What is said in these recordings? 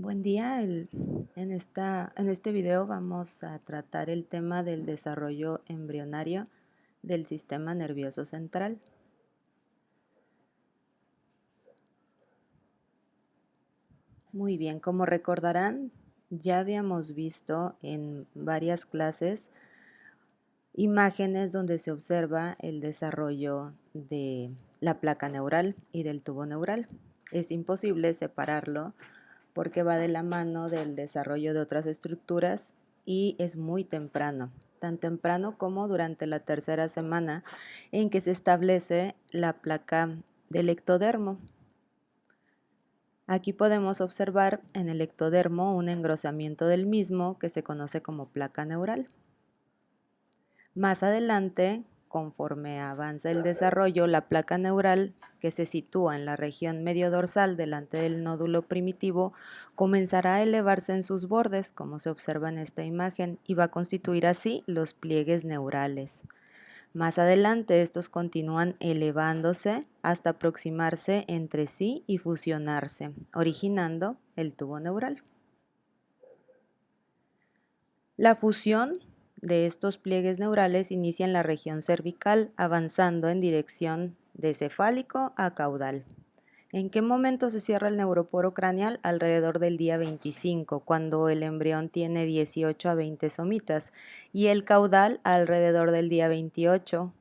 Buen día. En este video vamos a tratar el tema del desarrollo embrionario del sistema nervioso central. Muy bien, como recordarán, ya habíamos visto en varias clases imágenes donde se observa el desarrollo de la placa neural y del tubo neural. Es imposible separarlo porque va de la mano del desarrollo de otras estructuras y es muy temprano, tan temprano como durante la tercera semana en que se establece la placa del ectodermo. Aquí podemos observar en el ectodermo un engrosamiento del mismo que se conoce como placa neural. Más adelante, conforme avanza el desarrollo, la placa neural, que se sitúa en la región mediodorsal delante del nódulo primitivo, comenzará a elevarse en sus bordes, como se observa en esta imagen, y va a constituir así los pliegues neurales. Más adelante, estos continúan elevándose hasta aproximarse entre sí y fusionarse, originando el tubo neural. La fusión de estos pliegues neurales inicia en la región cervical, avanzando en dirección de cefálico a caudal. ¿En qué momento se cierra el neuroporo craneal? Alrededor del día 25, cuando el embrión tiene 18 a 20 somitas, y el caudal alrededor del día 28.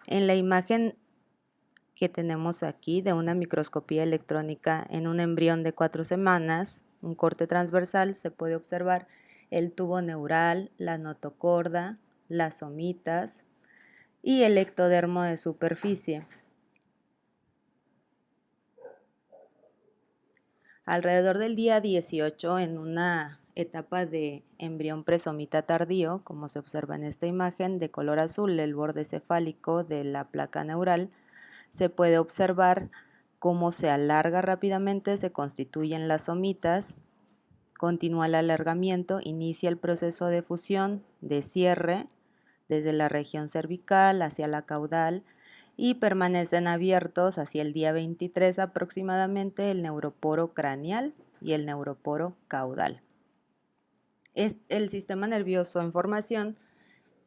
En la imagen que tenemos aquí de una microscopía electrónica en un embrión de 4 semanas, un corte transversal, se puede observar el tubo neural, la notocorda, las somitas y el ectodermo de superficie. Alrededor del día 18, en una etapa de embrión presomita tardío, como se observa en esta imagen, de color azul, el borde cefálico de la placa neural, se puede observar cómo se alarga rápidamente, se constituyen las somitas, continúa el alargamiento, inicia el proceso de fusión, de cierre, desde la región cervical hacia la caudal, y permanecen abiertos hacia el día 23 aproximadamente el neuroporo craneal y el neuroporo caudal. El sistema nervioso en formación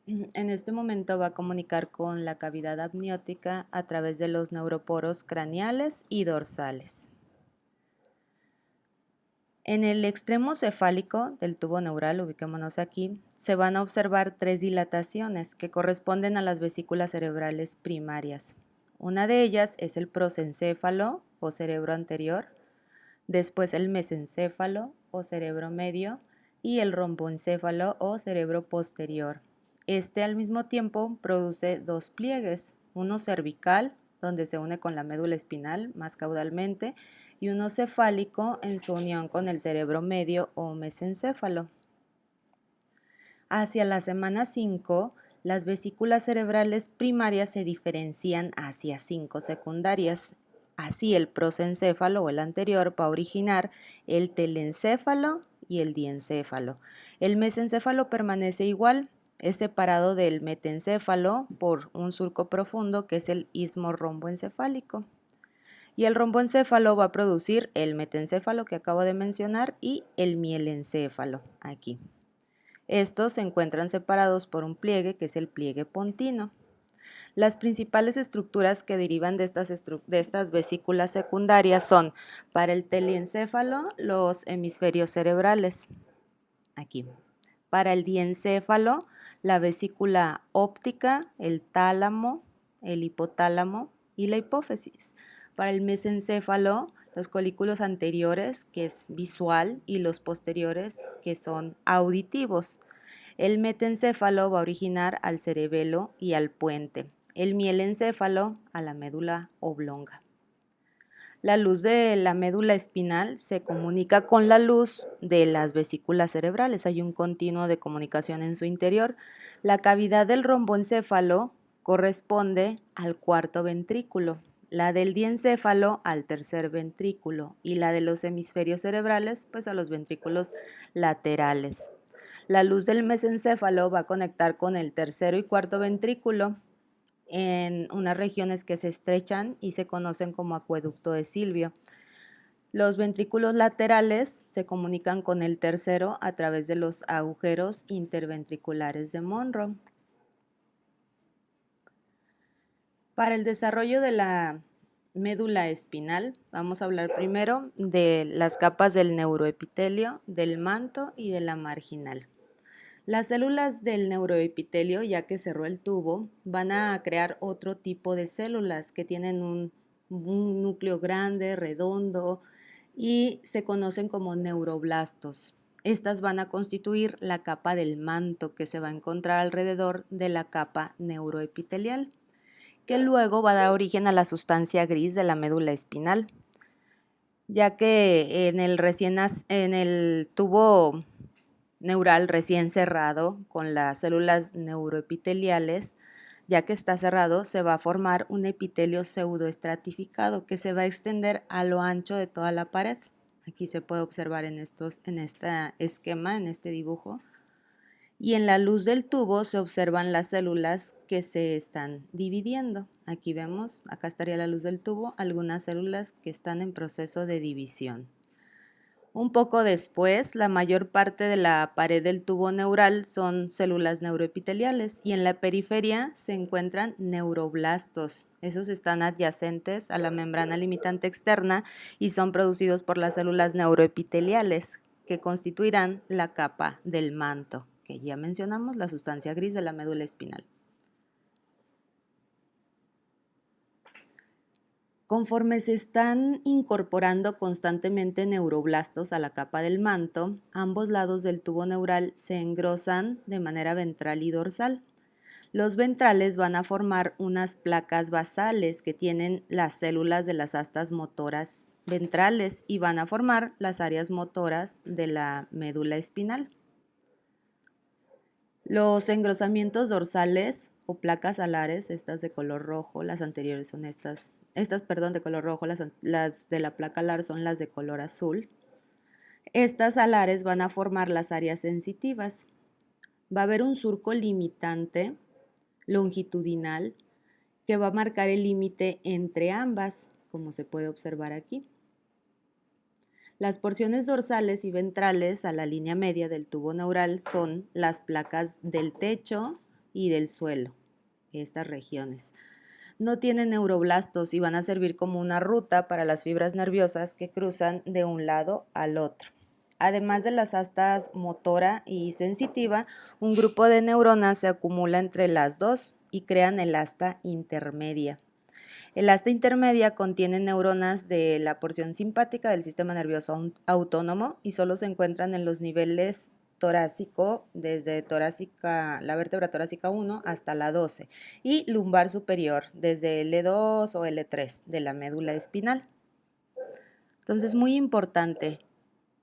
en este momento va a comunicar con la cavidad amniótica a través de los neuroporos craneales y dorsales. En el extremo cefálico del tubo neural, ubiquémonos aquí, se van a observar 3 dilataciones que corresponden a las vesículas cerebrales primarias. Una de ellas es el prosencéfalo o cerebro anterior, después el mesencéfalo o cerebro medio y el romboencéfalo o cerebro posterior. Este al mismo tiempo produce 2 pliegues, uno cervical, donde se une con la médula espinal más caudalmente, y uno cefálico en su unión con el cerebro medio o mesencéfalo. Hacia la semana 5, las vesículas cerebrales primarias se diferencian hacia 5 secundarias. Así el prosencéfalo o el anterior va a originar el telencéfalo y el diencéfalo. El mesencéfalo permanece igual, es separado del metencéfalo por un surco profundo que es el istmo romboencefálico. Y el romboencéfalo va a producir el metencéfalo que acabo de mencionar y el mielencéfalo aquí. Estos se encuentran separados por un pliegue que es el pliegue pontino. Las principales estructuras que derivan de estas vesículas secundarias son, para el telencéfalo, los hemisferios cerebrales. Aquí. Para el diencéfalo, la vesícula óptica, el tálamo, el hipotálamo y la hipófisis. Para el mesencéfalo, los colículos anteriores, que es visual, y los posteriores, que son auditivos. El metencéfalo va a originar al cerebelo y al puente. El mielencéfalo a la médula oblonga. La luz de la médula espinal se comunica con la luz de las vesículas cerebrales. Hay un continuo de comunicación en su interior. La cavidad del romboencéfalo corresponde al cuarto ventrículo, la del diencéfalo al tercer ventrículo y la de los hemisferios cerebrales pues a los ventrículos laterales. La luz del mesencéfalo va a conectar con el tercero y cuarto ventrículo en unas regiones que se estrechan y se conocen como acueducto de Silvio. Los ventrículos laterales se comunican con el tercero a través de los agujeros interventriculares de Monro. Para el desarrollo de la médula espinal, vamos a hablar primero de las capas del neuroepitelio, del manto y de la marginal. Las células del neuroepitelio, ya que cerró el tubo, van a crear otro tipo de células que tienen un núcleo grande, redondo, y se conocen como neuroblastos. Estas van a constituir la capa del manto que se va a encontrar alrededor de la capa neuroepitelial, que luego va a dar origen a la sustancia gris de la médula espinal, ya que en el tubo neural recién cerrado con las células neuroepiteliales, ya que está cerrado, se va a formar un epitelio pseudoestratificado que se va a extender a lo ancho de toda la pared. Aquí se puede observar en este esquema, en este dibujo. Y en la luz del tubo se observan las células que se están dividiendo. Aquí vemos, acá estaría la luz del tubo, algunas células que están en proceso de división. Un poco después, la mayor parte de la pared del tubo neural son células neuroepiteliales y en la periferia se encuentran neuroblastos. Esos están adyacentes a la membrana limitante externa y son producidos por las células neuroepiteliales que constituirán la capa del manto, que ya mencionamos, la sustancia gris de la médula espinal. Conforme se están incorporando constantemente neuroblastos a la capa del manto, ambos lados del tubo neural se engrosan de manera ventral y dorsal. Los ventrales van a formar unas placas basales que tienen las células de las astas motoras ventrales y van a formar las áreas motoras de la médula espinal. Los engrosamientos dorsales o placas alares, estas de color rojo, las anteriores son estas de color rojo, las de la placa alar son las de color azul. Estas alares van a formar las áreas sensitivas. Va a haber un surco limitante longitudinal que va a marcar el límite entre ambas, como se puede observar aquí. Las porciones dorsales y ventrales a la línea media del tubo neural son las placas del techo y del suelo, estas regiones. No tienen neuroblastos y van a servir como una ruta para las fibras nerviosas que cruzan de un lado al otro. Además de las astas motora y sensitiva, un grupo de neuronas se acumula entre las dos y crean el asta intermedia. El asta intermedia contiene neuronas de la porción simpática del sistema nervioso autónomo y solo se encuentran en los niveles torácico, desde la vértebra torácica 1 hasta la 12, y lumbar superior, desde L2 o L3 de la médula espinal. Entonces, muy importante,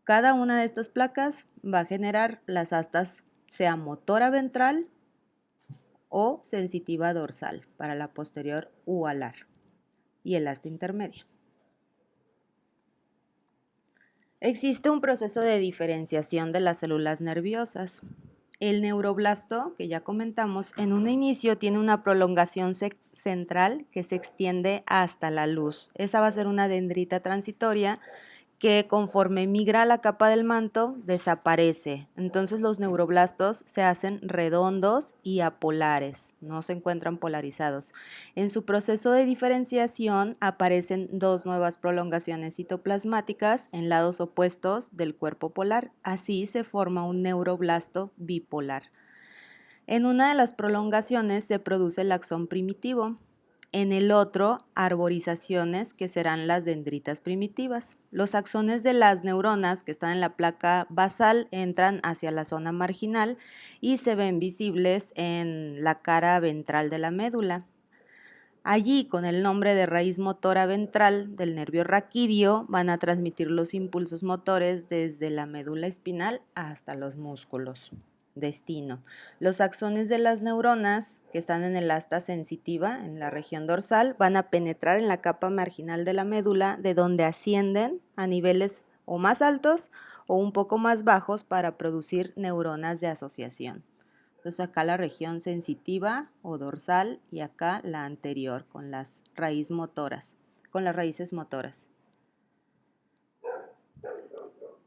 cada una de estas placas va a generar las astas, sea motora ventral o sensitiva dorsal, para la posterior u alar, y el asta intermedia. Existe un proceso de diferenciación de las células nerviosas. El neuroblasto, que ya comentamos, en un inicio tiene una prolongación central que se extiende hasta la luz. Esa va a ser una dendrita transitoria que conforme migra a la capa del manto desaparece. Entonces los neuroblastos se hacen redondos y apolares, no se encuentran polarizados. En su proceso de diferenciación aparecen dos nuevas prolongaciones citoplasmáticas en lados opuestos del cuerpo polar. Así se forma un neuroblasto bipolar. En una de las prolongaciones se produce el axón primitivo. En el otro, arborizaciones, que serán las dendritas primitivas. Los axones de las neuronas que están en la placa basal entran hacia la zona marginal y se ven visibles en la cara ventral de la médula. Allí, con el nombre de raíz motora ventral del nervio raquídeo, van a transmitir los impulsos motores desde la médula espinal hasta los músculos. Destino. Los axones de las neuronas que están en el asta sensitiva, en la región dorsal, van a penetrar en la capa marginal de la médula, de donde ascienden a niveles o más altos o un poco más bajos para producir neuronas de asociación. Entonces acá la región sensitiva o dorsal y acá la anterior con las raíces motoras.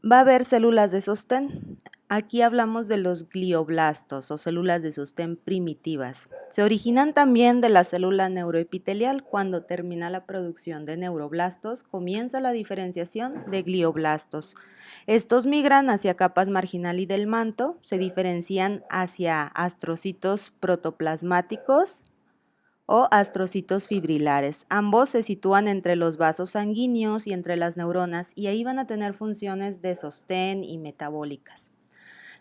va a haber células de sostén. Aquí hablamos de los glioblastos o células de sostén primitivas. Se originan también de la célula neuroepitelial. Cuando termina la producción de neuroblastos, comienza la diferenciación de glioblastos. Estos migran hacia capas marginal y del manto, se diferencian hacia astrocitos protoplasmáticos o astrocitos fibrilares. Ambos se sitúan entre los vasos sanguíneos y entre las neuronas y ahí van a tener funciones de sostén y metabólicas.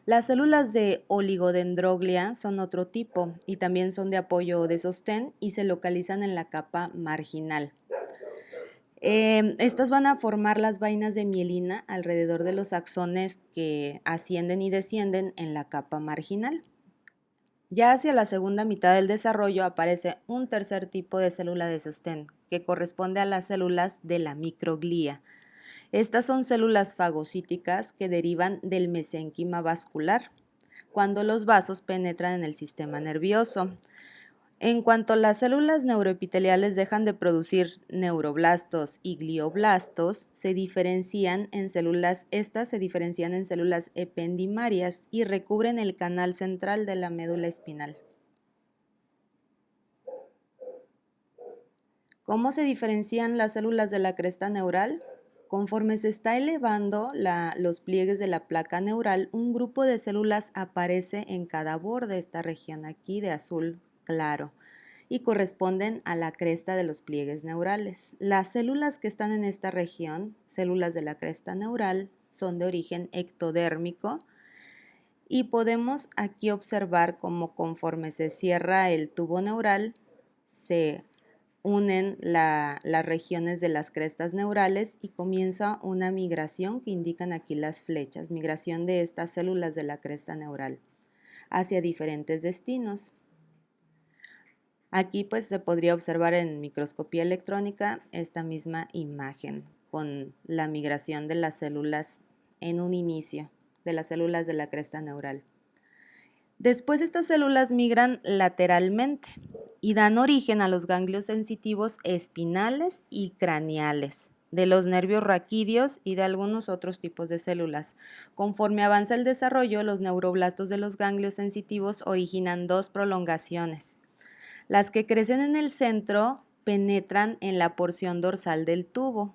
Las células de oligodendroglia son otro tipo y también son de apoyo o de sostén y se localizan en la capa marginal. Estas van a formar las vainas de mielina alrededor de los axones que ascienden y descienden en la capa marginal. Ya hacia la segunda mitad del desarrollo aparece un tercer tipo de célula de sostén, que corresponde a las células de la microglía. Estas son células fagocíticas que derivan del mesénquima vascular, cuando los vasos penetran en el sistema nervioso. En cuanto las células neuroepiteliales dejan de producir neuroblastos y glioblastos, estas se diferencian en células ependimarias y recubren el canal central de la médula espinal. ¿Cómo se diferencian las células de la cresta neural? Conforme se está elevando los pliegues de la placa neural, un grupo de células aparece en cada borde, esta región aquí de azul claro, y corresponden a la cresta de los pliegues neurales. Las células que están en esta región, células de la cresta neural, son de origen ectodérmico y podemos aquí observar cómo conforme se cierra el tubo neural, se unen las regiones de las crestas neurales y comienza una migración que indican aquí las flechas, migración de estas células de la cresta neural hacia diferentes destinos. Aquí pues se podría observar en microscopía electrónica esta misma imagen con la migración de las células en un inicio, de las células de la cresta neural. Después estas células migran lateralmente y dan origen a los ganglios sensitivos espinales y craneales, de los nervios raquídeos y de algunos otros tipos de células. Conforme avanza el desarrollo, los neuroblastos de los ganglios sensitivos originan dos prolongaciones. Las que crecen en el centro penetran en la porción dorsal del tubo,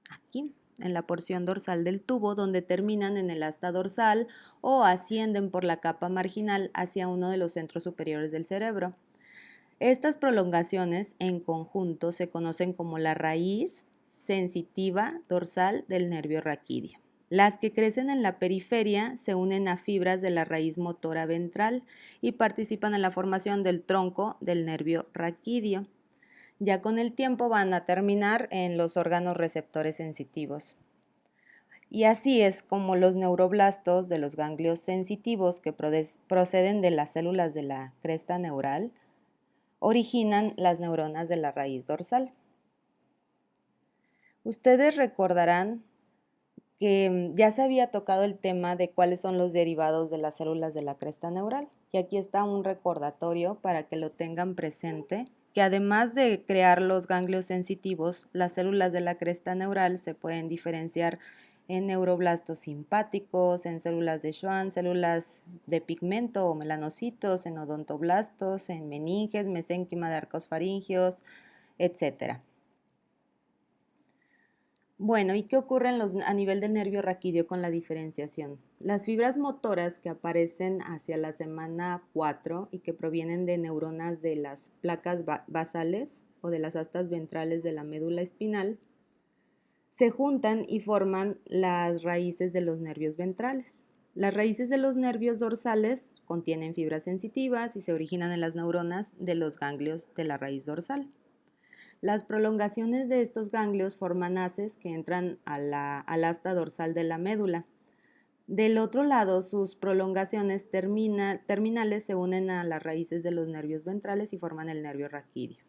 aquí, en la porción dorsal del tubo, donde terminan en el asta dorsal o ascienden por la capa marginal hacia uno de los centros superiores del cerebro. Estas prolongaciones en conjunto se conocen como la raíz sensitiva dorsal del nervio raquídeo. Las que crecen en la periferia se unen a fibras de la raíz motora ventral y participan en la formación del tronco del nervio raquídeo. Ya con el tiempo van a terminar en los órganos receptores sensitivos. Y así es como los neuroblastos de los ganglios sensitivos que proceden de las células de la cresta neural originan las neuronas de la raíz dorsal. Ustedes recordarán que ya se había tocado el tema de cuáles son los derivados de las células de la cresta neural. Y aquí está un recordatorio para que lo tengan presente, que además de crear los ganglios sensitivos, las células de la cresta neural se pueden diferenciar en neuroblastos simpáticos, en células de Schwann, células de pigmento o melanocitos, en odontoblastos, en meninges, mesénquima de arcos faringeos, etc. Bueno, ¿y qué ocurre a nivel del nervio raquídeo con la diferenciación? Las fibras motoras que aparecen hacia la semana 4 y que provienen de neuronas de las placas basales o de las astas ventrales de la médula espinal, se juntan y forman las raíces de los nervios ventrales. Las raíces de los nervios dorsales contienen fibras sensitivas y se originan en las neuronas de los ganglios de la raíz dorsal. Las prolongaciones de estos ganglios forman haces que entran al asta dorsal de la médula. Del otro lado, sus prolongaciones terminales se unen a las raíces de los nervios ventrales y forman el nervio raquídeo.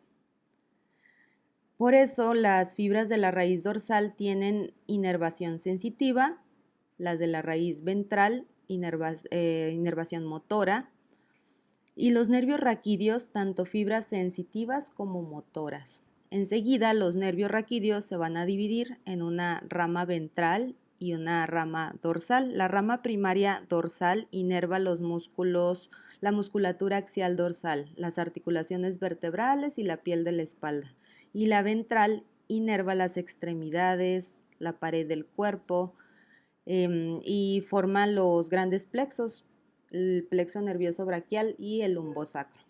Por eso, las fibras de la raíz dorsal tienen inervación sensitiva, las de la raíz ventral, inervación motora, y los nervios raquídeos, tanto fibras sensitivas como motoras. Enseguida, los nervios raquídeos se van a dividir en una rama ventral y una rama dorsal. La rama primaria dorsal inerva los músculos, la musculatura axial dorsal, las articulaciones vertebrales y la piel de la espalda. Y la ventral inerva las extremidades, la pared del cuerpo y forma los grandes plexos, el plexo nervioso braquial y el lumbosacro.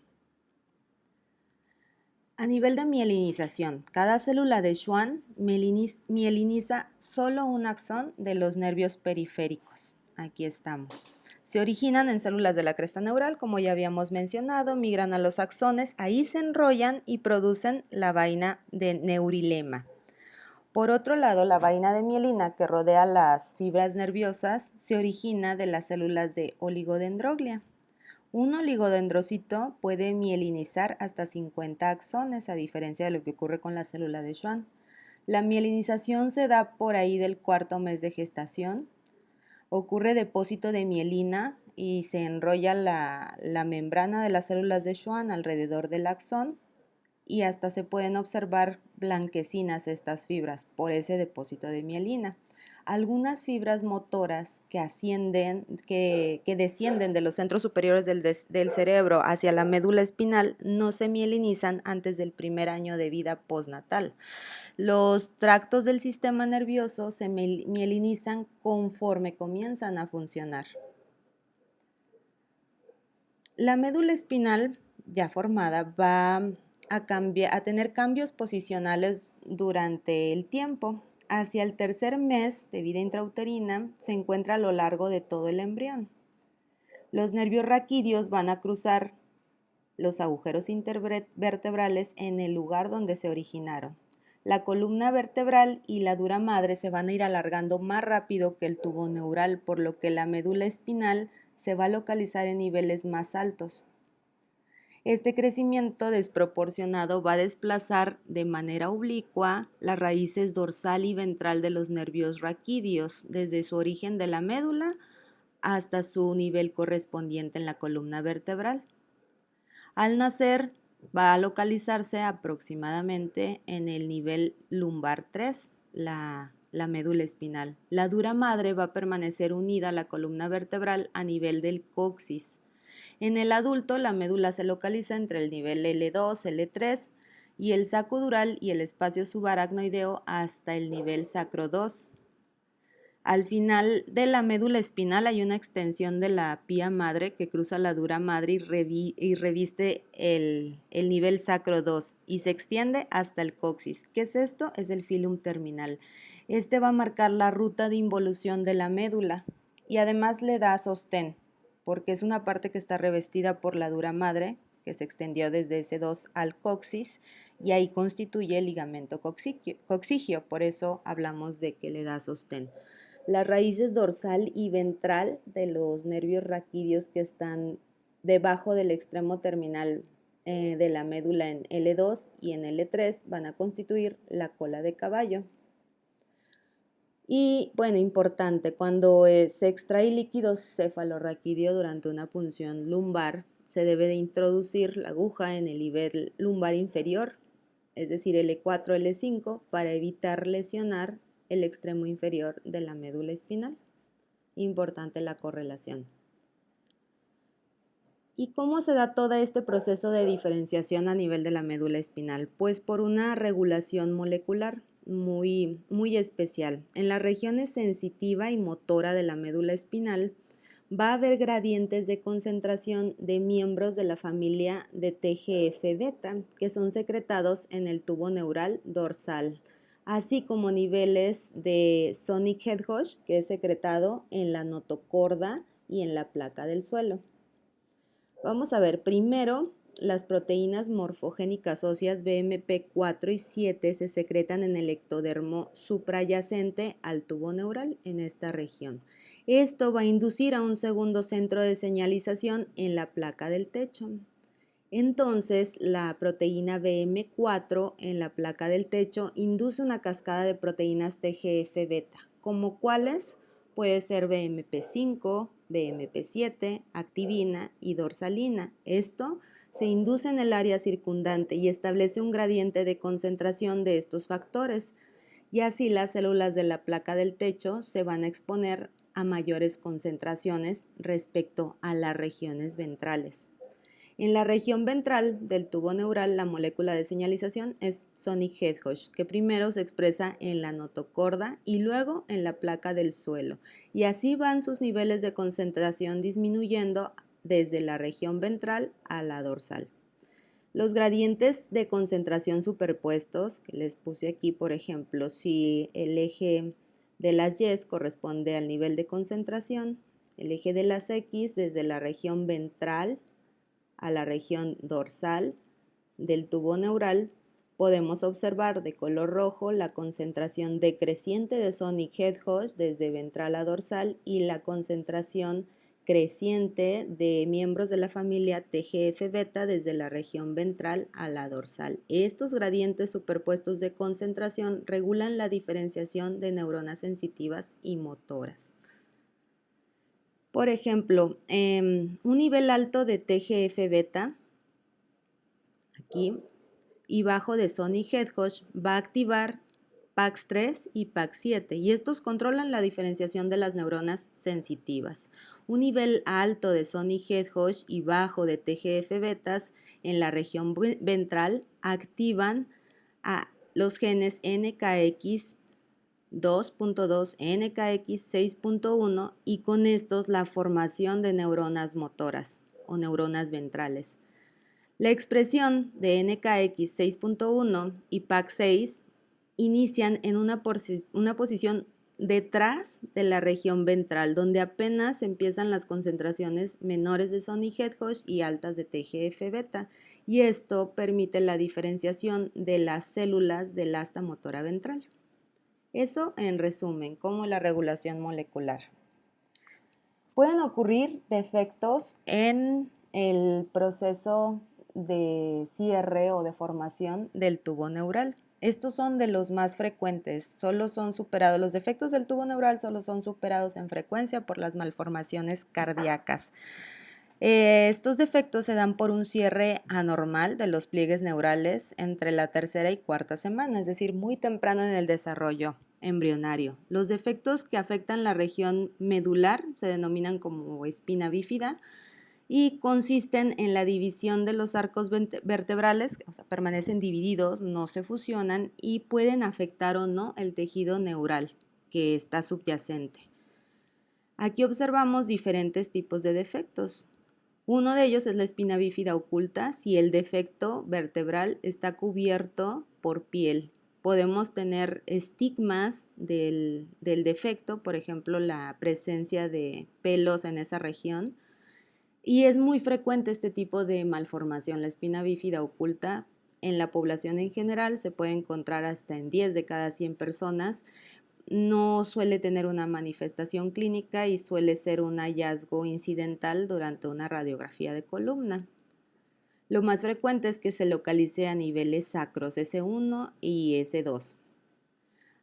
A nivel de mielinización, cada célula de Schwann mieliniza solo un axón de los nervios periféricos. Aquí estamos. Se originan en células de la cresta neural, como ya habíamos mencionado, migran a los axones, ahí se enrollan y producen la vaina de neurilema. Por otro lado, la vaina de mielina que rodea las fibras nerviosas se origina de las células de oligodendroglia. Un oligodendrocito puede mielinizar hasta 50 axones, a diferencia de lo que ocurre con la célula de Schwann. La mielinización se da por ahí del cuarto mes de gestación. Ocurre depósito de mielina y se enrolla la membrana de las células de Schwann alrededor del axón y hasta se pueden observar blanquecinas estas fibras por ese depósito de mielina. Algunas fibras motoras que descienden de los centros superiores del cerebro hacia la médula espinal no se mielinizan antes del primer año de vida postnatal. Los tractos del sistema nervioso se mielinizan conforme comienzan a funcionar. La médula espinal ya formada va a tener cambios posicionales durante el tiempo. Hacia el tercer mes de vida intrauterina se encuentra a lo largo de todo el embrión. Los nervios raquídeos van a cruzar los agujeros intervertebrales en el lugar donde se originaron. La columna vertebral y la dura madre se van a ir alargando más rápido que el tubo neural, por lo que la médula espinal se va a localizar en niveles más altos. Este crecimiento desproporcionado va a desplazar de manera oblicua las raíces dorsal y ventral de los nervios raquídeos, desde su origen de la médula hasta su nivel correspondiente en la columna vertebral. Al nacer, va a localizarse aproximadamente en el nivel lumbar 3, la médula espinal. La dura madre va a permanecer unida a la columna vertebral a nivel del coxis. En el adulto, la médula se localiza entre el nivel L2, L3 y el saco dural y el espacio subaracnoideo hasta el nivel sacro 2. Al final de la médula espinal hay una extensión de la pía madre que cruza la dura madre y reviste el nivel sacro 2 y se extiende hasta el coxis. ¿Qué es esto? Es el filum terminal. Este va a marcar la ruta de involución de la médula y además le da sostén, porque es una parte que está revestida por la dura madre, que se extendió desde S2 al coxis, y ahí constituye el ligamento coxigio, por eso hablamos de que le da sostén. Las raíces dorsal y ventral de los nervios raquídeos que están debajo del extremo terminal de la médula en L2 y en L3 van a constituir la cola de caballo. Y bueno, importante, cuando se extrae líquido cefalorraquídeo durante una punción lumbar, se debe de introducir la aguja en el nivel lumbar inferior, es decir, L4, L5, para evitar lesionar el extremo inferior de la médula espinal. Importante la correlación. ¿Y cómo se da todo este proceso de diferenciación a nivel de la médula espinal? Pues por una regulación molecular muy especial. En las regiones sensitiva y motora de la médula espinal va a haber gradientes de concentración de miembros de la familia de TGF-beta que son secretados en el tubo neural dorsal, así como niveles de sonic hedgehog que es secretado en la notocorda y en la placa del suelo. Vamos a ver, primero, las proteínas morfogénicas óseas BMP4 y 7 se secretan en el ectodermo suprayacente al tubo neural en esta región. Esto va a inducir a un segundo centro de señalización en la placa del techo. Entonces, la proteína BM4 en la placa del techo induce una cascada de proteínas TGF-beta, como cuáles puede ser BMP5, BMP7, activina y dorsalina. Esto se induce en el área circundante y establece un gradiente de concentración de estos factores. y así las células de la placa del techo se van a exponer a mayores concentraciones respecto a las regiones ventrales. En la región ventral del tubo neural, la molécula de señalización es sonic Hedgehog, que primero se expresa en la notocorda y luego en la placa del suelo. Y así van sus niveles de concentración disminuyendo desde la región ventral a la dorsal. Los gradientes de concentración superpuestos, que les puse aquí, por ejemplo, si el eje de las Y corresponde al nivel de concentración, el eje de las X desde la región ventral a la región dorsal del tubo neural, podemos observar de color rojo la concentración decreciente de sonic Hedgehog desde ventral a dorsal y la concentración creciente de miembros de la familia TGF-beta desde la región ventral a la dorsal. Estos gradientes superpuestos de concentración regulan la diferenciación de neuronas sensitivas y motoras. Por ejemplo, un nivel alto de TGF-beta, aquí, y bajo de sonic Hedgehog va a activar PAX3 y PAX7 y estos controlan la diferenciación de las neuronas sensitivas. Un nivel alto de sonic Hedgehog y bajo de TGF-betas en la región ventral activan a los genes NKX 2.2, NKX 6.1 y con estos la formación de neuronas motoras o neuronas ventrales. La expresión de NKX 6.1 y PAX6 inician en una posición detrás de la región ventral, donde apenas empiezan las concentraciones menores de sonic Hedgehog y altas de TGF-beta, y esto permite la diferenciación de las células del asta motora ventral. Eso en resumen, como la regulación molecular. Pueden ocurrir defectos en el proceso de cierre o de formación del tubo neural. Estos son de los más frecuentes, los defectos del tubo neural solo son superados en frecuencia por las malformaciones cardíacas. Estos defectos se dan por un cierre anormal de los pliegues neurales entre la tercera y cuarta semana, es decir, muy temprano en el desarrollo embrionario. Los defectos que afectan la región medular se denominan como espina bífida y consisten en la división de los arcos vertebrales, o sea, permanecen divididos, no se fusionan y pueden afectar o no el tejido neural que está subyacente. Aquí observamos diferentes tipos de defectos. Uno de ellos es la espina bífida oculta si el defecto vertebral está cubierto por piel. Podemos tener estigmas del defecto, por ejemplo, la presencia de pelos en esa región. Y es muy frecuente este tipo de malformación. La espina bífida oculta en la población en general se puede encontrar hasta en 10 de cada 100 personas. No suele tener una manifestación clínica y suele ser un hallazgo incidental durante una radiografía de columna. Lo más frecuente es que se localice a niveles sacros S1 y S2.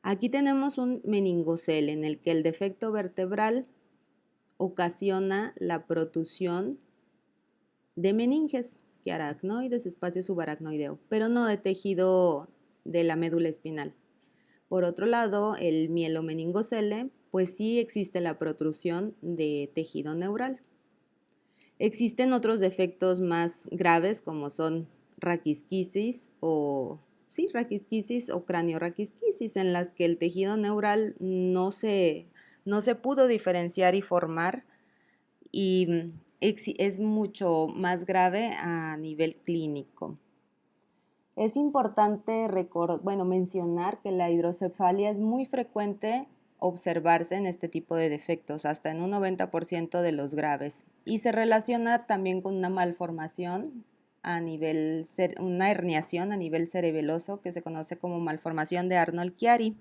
Aquí tenemos un meningocele en el que el defecto vertebral ocasiona la protusión de meninges, que aracnoides, espacio subaracnoideo, pero no de tejido de la médula espinal. Por otro lado, el mielomeningocele, pues sí existe la protrusión de tejido neural. Existen otros defectos más graves como son raquisquisis o craniorraquisquisis, en las que el tejido neural no se pudo diferenciar y formar y es mucho más grave a nivel clínico. Es importante mencionar que la hidrocefalia es muy frecuente observarse en este tipo de defectos, hasta en un 90% de los graves, y se relaciona también con una malformación una herniación a nivel cerebeloso que se conoce como malformación de Arnold-Chiari.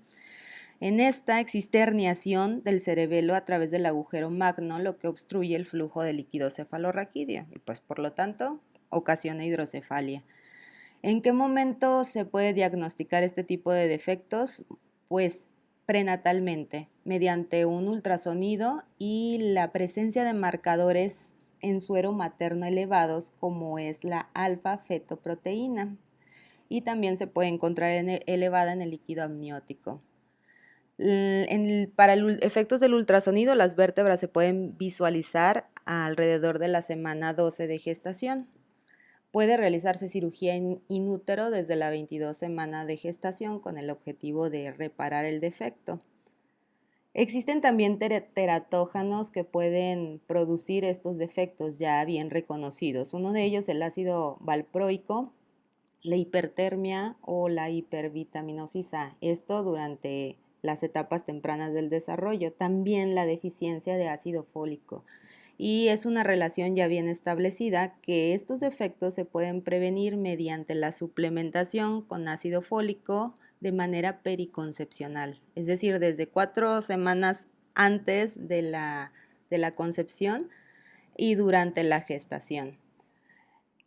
En esta existe herniación del cerebelo a través del agujero magno, lo que obstruye el flujo de líquido cefalorraquídeo y pues por lo tanto ocasiona hidrocefalia. ¿En qué momento se puede diagnosticar este tipo de defectos? Pues prenatalmente, mediante un ultrasonido y la presencia de marcadores en suero materno elevados como es la alfa-fetoproteína y también se puede encontrar elevada en el líquido amniótico. Para efectos del ultrasonido, las vértebras se pueden visualizar alrededor de la semana 12 de gestación. Puede realizarse cirugía in útero desde la 22 semana de gestación con el objetivo de reparar el defecto. Existen también teratógenos que pueden producir estos defectos ya bien reconocidos. Uno de ellos, el ácido valproico, la hipertermia o la hipervitaminosis A. Esto durante las etapas tempranas del desarrollo. También la deficiencia de ácido fólico. Y es una relación ya bien establecida que estos defectos se pueden prevenir mediante la suplementación con ácido fólico de manera periconcepcional, es decir, desde 4 semanas antes de la concepción y durante la gestación.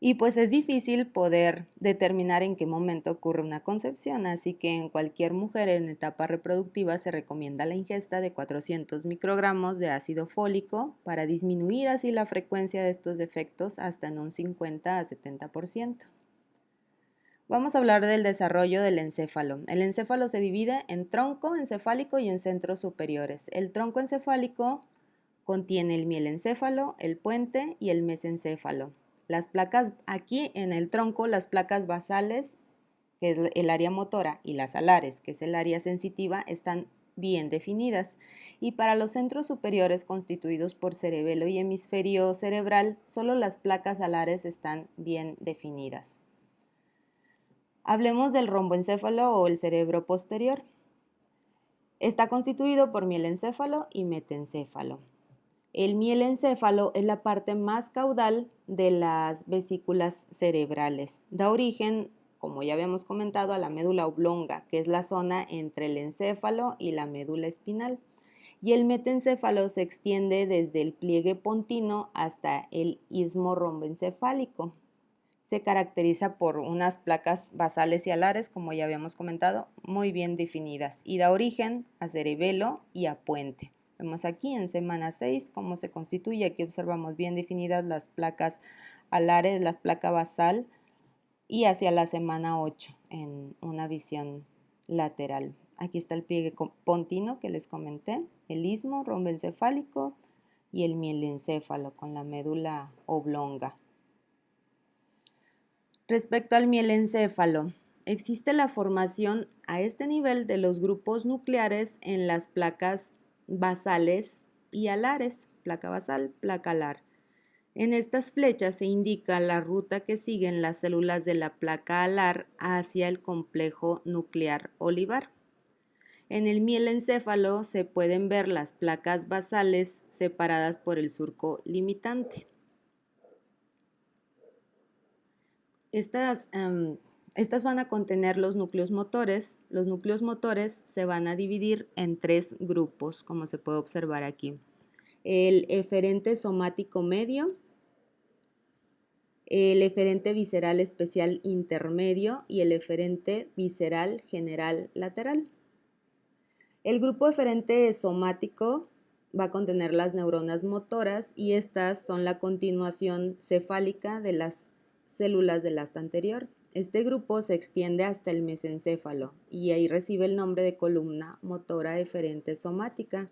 Y pues es difícil poder determinar en qué momento ocurre una concepción, así que en cualquier mujer en etapa reproductiva se recomienda la ingesta de 400 microgramos de ácido fólico para disminuir así la frecuencia de estos defectos hasta en un 50 a 70%. Vamos a hablar del desarrollo del encéfalo. El encéfalo se divide en tronco encefálico y en centros superiores. El tronco encefálico contiene el mielencéfalo, el puente y el mesencéfalo. Las placas aquí en el tronco, las placas basales, que es el área motora, y las alares, que es el área sensitiva, están bien definidas. Y para los centros superiores constituidos por cerebelo y hemisferio cerebral, solo las placas alares están bien definidas. Hablemos del romboencéfalo o el cerebro posterior. Está constituido por mielencéfalo y metencéfalo. El mielencéfalo es la parte más caudal de las vesículas cerebrales. Da origen, como ya habíamos comentado, a la médula oblonga, que es la zona entre el encéfalo y la médula espinal. Y el metencéfalo se extiende desde el pliegue pontino hasta el istmo romboencefálico. Se caracteriza por unas placas basales y alares, como ya habíamos comentado, muy bien definidas, y da origen a cerebelo y a puente. Vemos aquí en semana 6 cómo se constituye. Aquí observamos bien definidas las placas alares, la placa basal, y hacia la semana 8 en una visión lateral. Aquí está el pliegue pontino que les comenté, el istmo romboencefálico y el mielencéfalo con la médula oblonga. Respecto al mielencéfalo, existe la formación a este nivel de los grupos nucleares en las placas basales y alares, placa basal, placa alar. En estas flechas se indica la ruta que siguen las células de la placa alar hacia el complejo nuclear olivar. En el mielencéfalo se pueden ver las placas basales separadas por el surco limitante. Estas van a contener los núcleos motores. Los núcleos motores se van a dividir en 3 grupos, como se puede observar aquí. El eferente somático medio, el eferente visceral especial intermedio y el eferente visceral general lateral. El grupo eferente somático va a contener las neuronas motoras y estas son la continuación cefálica de las células del asta anterior. Este grupo se extiende hasta el mesencéfalo y ahí recibe el nombre de columna motora eferente somática.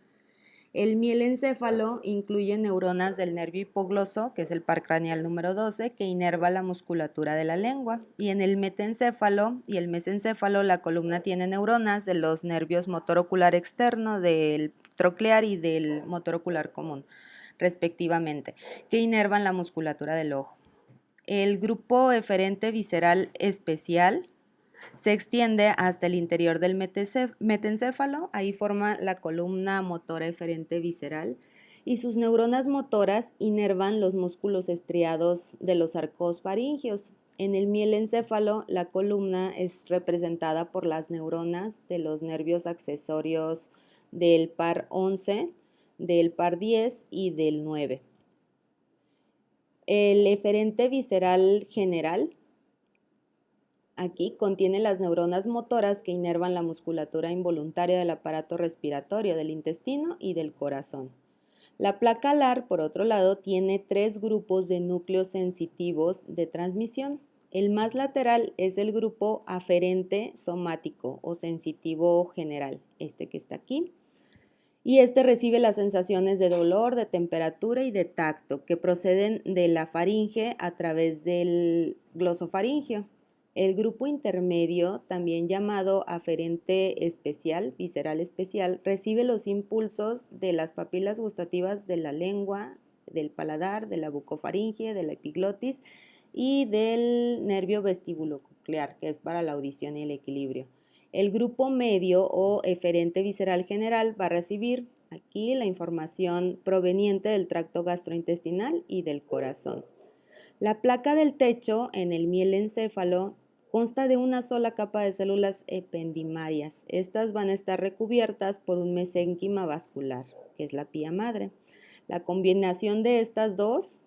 El mielencéfalo incluye neuronas del nervio hipogloso, que es el par craneal número 12, que inerva la musculatura de la lengua. Y en el metencéfalo y el mesencéfalo, la columna tiene neuronas de los nervios motor ocular externo, del troclear y del motor ocular común, respectivamente, que inervan la musculatura del ojo. El grupo eferente visceral especial se extiende hasta el interior del metencéfalo, ahí forma la columna motora eferente visceral y sus neuronas motoras inervan los músculos estriados de los arcos faringeos. En el mielencéfalo, la columna es representada por las neuronas de los nervios accesorios del par 11, del par 10 y del 9. El eferente visceral general aquí contiene las neuronas motoras que inervan la musculatura involuntaria del aparato respiratorio, del intestino y del corazón. La placa alar, por otro lado, tiene 3 grupos de núcleos sensitivos de transmisión. El más lateral es el grupo aferente somático o sensitivo general, este que está aquí. Y este recibe las sensaciones de dolor, de temperatura y de tacto que proceden de la faringe a través del glosofaringio. El grupo intermedio, también llamado aferente especial, visceral especial, recibe los impulsos de las papilas gustativas de la lengua, del paladar, de la bucofaringe, de la epiglotis y del nervio vestibulococlear, que es para la audición y el equilibrio. El grupo medio o eferente visceral general va a recibir aquí la información proveniente del tracto gastrointestinal y del corazón. La placa del techo en el mielencéfalo consta de una sola capa de células ependimarias. Estas van a estar recubiertas por un mesénquima vascular, que es la pía madre. La combinación de estas dos,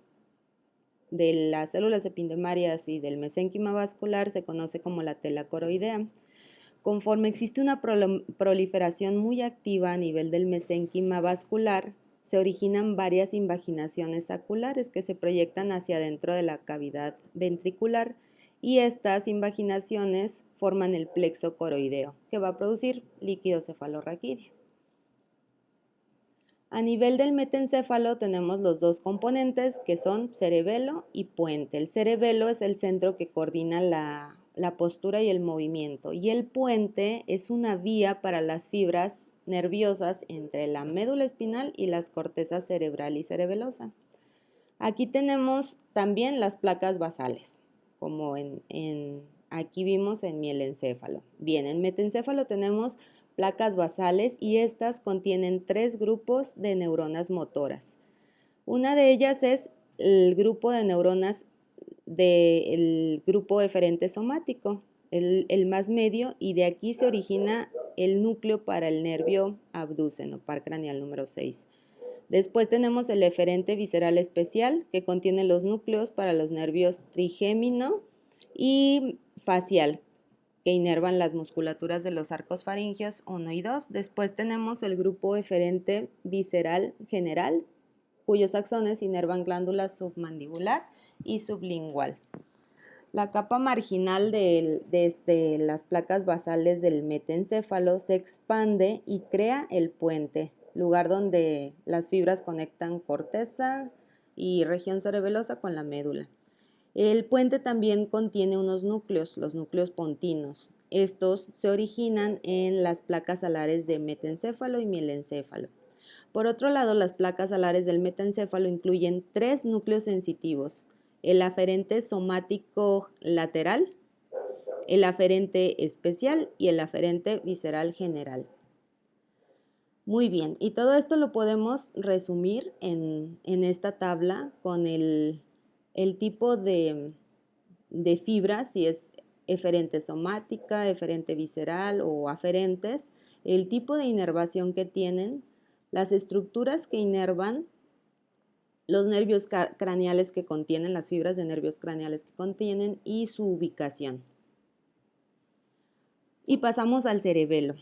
de las células ependimarias y del mesénquima vascular, se conoce como la tela coroidea. Conforme existe una proliferación muy activa a nivel del mesénquima vascular, se originan varias invaginaciones saculares que se proyectan hacia adentro de la cavidad ventricular y estas invaginaciones forman el plexo coroideo, que va a producir líquido cefalorraquídeo. A nivel del metencéfalo tenemos los dos componentes que son cerebelo y puente. El cerebelo es el centro que coordina la postura y el movimiento y el puente es una vía para las fibras nerviosas entre la médula espinal y las cortezas cerebral y cerebelosa. Aquí tenemos también las placas basales, como aquí vimos en mielencéfalo. Bien, en metencéfalo tenemos placas basales y estas contienen 3 grupos de neuronas motoras. Una de ellas es el grupo de neuronas del grupo eferente somático, el más medio, y de aquí se origina el núcleo para el nervio abdúceno, par craneal número 6. Después tenemos el eferente visceral especial, que contiene los núcleos para los nervios trigémino y facial, que inervan las musculaturas de los arcos faringeos 1 y 2. Después tenemos el grupo eferente visceral general, cuyos axones inervan glándulas submandibular y sublingual. La capa marginal de las placas basales del metencéfalo se expande y crea el puente, lugar donde las fibras conectan corteza y región cerebelosa con la médula. El puente también contiene unos núcleos, los núcleos pontinos. Estos se originan en las placas alares de metencéfalo y mielencéfalo. Por otro lado, las placas alares del metencéfalo incluyen 3 núcleos sensitivos: el aferente somático lateral, el aferente especial y el aferente visceral general. Muy bien, y todo esto lo podemos resumir en esta tabla con el tipo de fibras, si es eferente somática, eferente visceral o aferentes, el tipo de inervación que tienen, las estructuras que inervan, los nervios craneales que contienen, las fibras de nervios craneales que contienen y su ubicación. Y pasamos al cerebelo.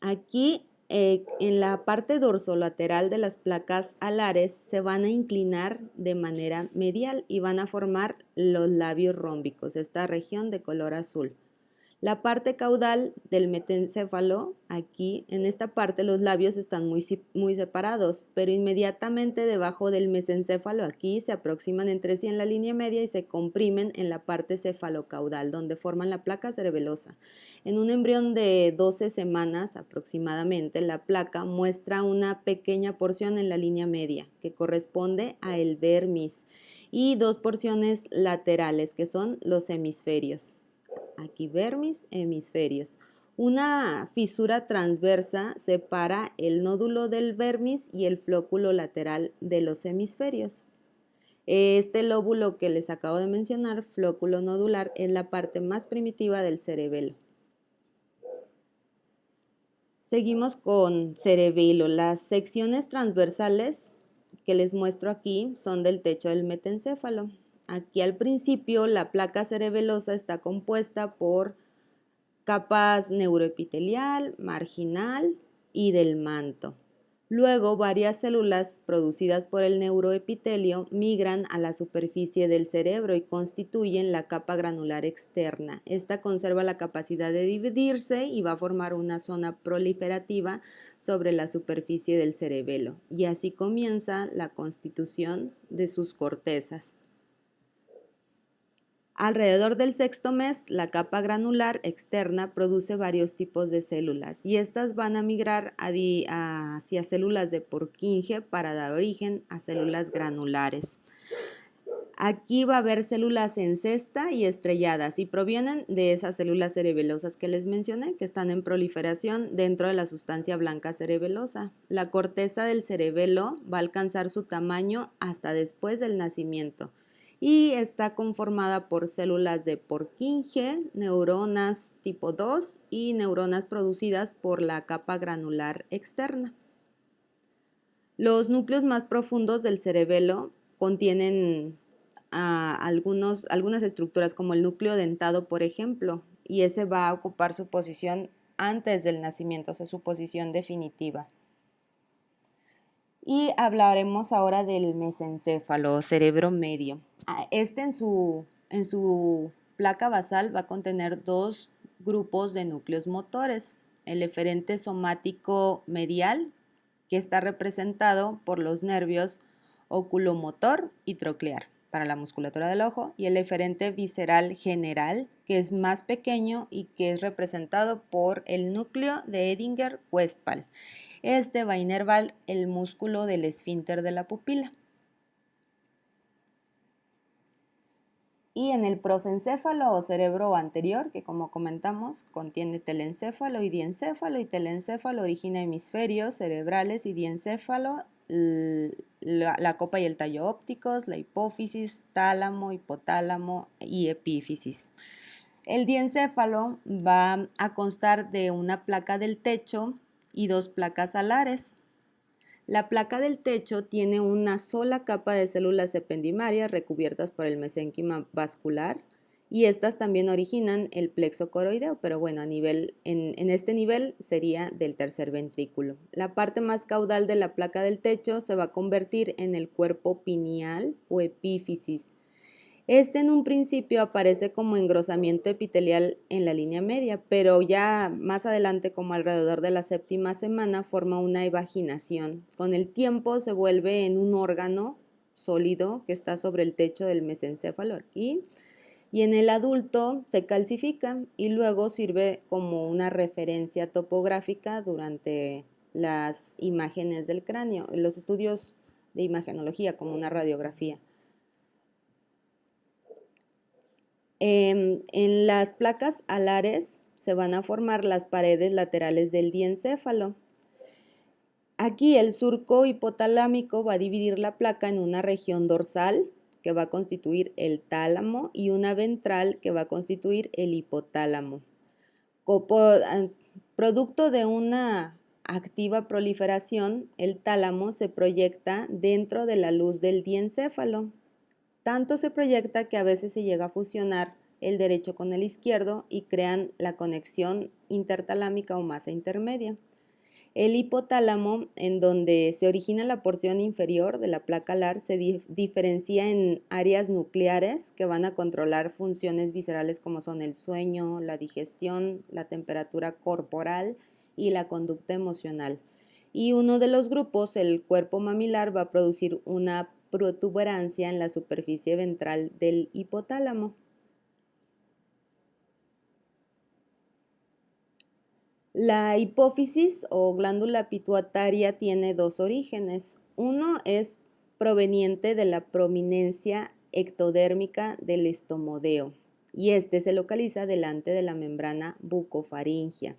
Aquí en la parte dorsolateral de las placas alares se van a inclinar de manera medial y van a formar los labios rómbicos, esta región de color azul. La parte caudal del metencéfalo, aquí en esta parte los labios están muy separados, pero inmediatamente debajo del mesencéfalo aquí se aproximan entre sí en la línea media y se comprimen en la parte cefalocaudal, donde forman la placa cerebelosa. En un embrión de 12 semanas aproximadamente, la placa muestra una pequeña porción en la línea media, que corresponde a el vermis, y 2 porciones laterales, que son los hemisferios. Aquí vermis, hemisferios. Una fisura transversa separa el nódulo del vermis y el flóculo lateral de los hemisferios. Este lóbulo que les acabo de mencionar, flóculo nodular, es la parte más primitiva del cerebelo. Seguimos con cerebelo. Las secciones transversales que les muestro aquí son del techo del metencéfalo. Aquí al principio la placa cerebelosa está compuesta por capas neuroepitelial, marginal y del manto. Luego, varias células producidas por el neuroepitelio migran a la superficie del cerebro y constituyen la capa granular externa. Esta conserva la capacidad de dividirse y va a formar una zona proliferativa sobre la superficie del cerebelo. Y así comienza la constitución de sus cortezas. Alrededor del sexto mes, la capa granular externa produce varios tipos de células y estas van a migrar hacia células de Purkinje para dar origen a células granulares. Aquí va a haber células en cesta y estrelladas y provienen de esas células cerebelosas que les mencioné, que están en proliferación dentro de la sustancia blanca cerebelosa. La corteza del cerebelo va a alcanzar su tamaño hasta después del nacimiento y está conformada por células de Purkinje, neuronas tipo 2 y neuronas producidas por la capa granular externa. Los núcleos más profundos del cerebelo contienen algunas estructuras como el núcleo dentado, por ejemplo, y ese va a ocupar su posición antes del nacimiento, o sea, su posición definitiva. Y hablaremos ahora del mesencéfalo, cerebro medio. Este en su placa basal va a contener dos grupos de núcleos motores. El eferente somático medial, que está representado por los nervios oculomotor y troclear para la musculatura del ojo, y el eferente visceral general, que es más pequeño y que es representado por el núcleo de Edinger-Westphal. Este va a inervar el músculo del esfínter de la pupila. Y en el prosencéfalo o cerebro anterior, que como comentamos, contiene telencéfalo y diencéfalo, y telencéfalo origina hemisferios cerebrales y diencéfalo la copa y el tallo ópticos, la hipófisis, tálamo, hipotálamo y epífisis. El diencéfalo va a constar de una placa del techo y dos placas alares. La placa del techo tiene una sola capa de células ependimarias recubiertas por el mesénquima vascular y estas también originan el plexo coroideo, pero bueno, en este nivel sería del tercer ventrículo. La parte más caudal de la placa del techo se va a convertir en el cuerpo pineal o epífisis. Este en un principio aparece como engrosamiento epitelial en la línea media, pero ya más adelante, como alrededor de la séptima semana, forma una evaginación. Con el tiempo se vuelve en un órgano sólido que está sobre el techo del mesencéfalo aquí, y en el adulto se calcifica y luego sirve como una referencia topográfica durante las imágenes del cráneo, los estudios de imagenología como una radiografía. En las placas alares se van a formar las paredes laterales del diencéfalo. Aquí el surco hipotalámico va a dividir la placa en una región dorsal que va a constituir el tálamo y una ventral que va a constituir el hipotálamo. Producto de una activa proliferación, el tálamo se proyecta dentro de la luz del diencéfalo. Tanto se proyecta que a veces se llega a fusionar el derecho con el izquierdo y crean la conexión intertalámica o masa intermedia. El hipotálamo, en donde se origina la porción inferior de la placa alar, se diferencia en áreas nucleares que van a controlar funciones viscerales como son el sueño, la digestión, la temperatura corporal y la conducta emocional. Y uno de los grupos, el cuerpo mamilar, va a producir una protuberancia en la superficie ventral del hipotálamo. La hipófisis o glándula pituitaria tiene dos orígenes. Uno es proveniente de la prominencia ectodérmica del estomodeo y este se localiza delante de la membrana bucofaringea.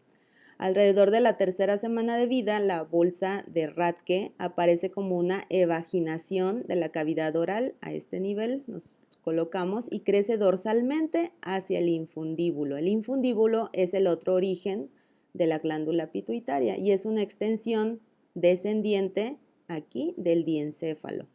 Alrededor de la tercera semana de vida, la bolsa de Rathke aparece como una evaginación de la cavidad oral. A este nivel nos colocamos y crece dorsalmente hacia el infundíbulo. El infundíbulo es el otro origen de la glándula pituitaria y es una extensión descendiente aquí del diencéfalo.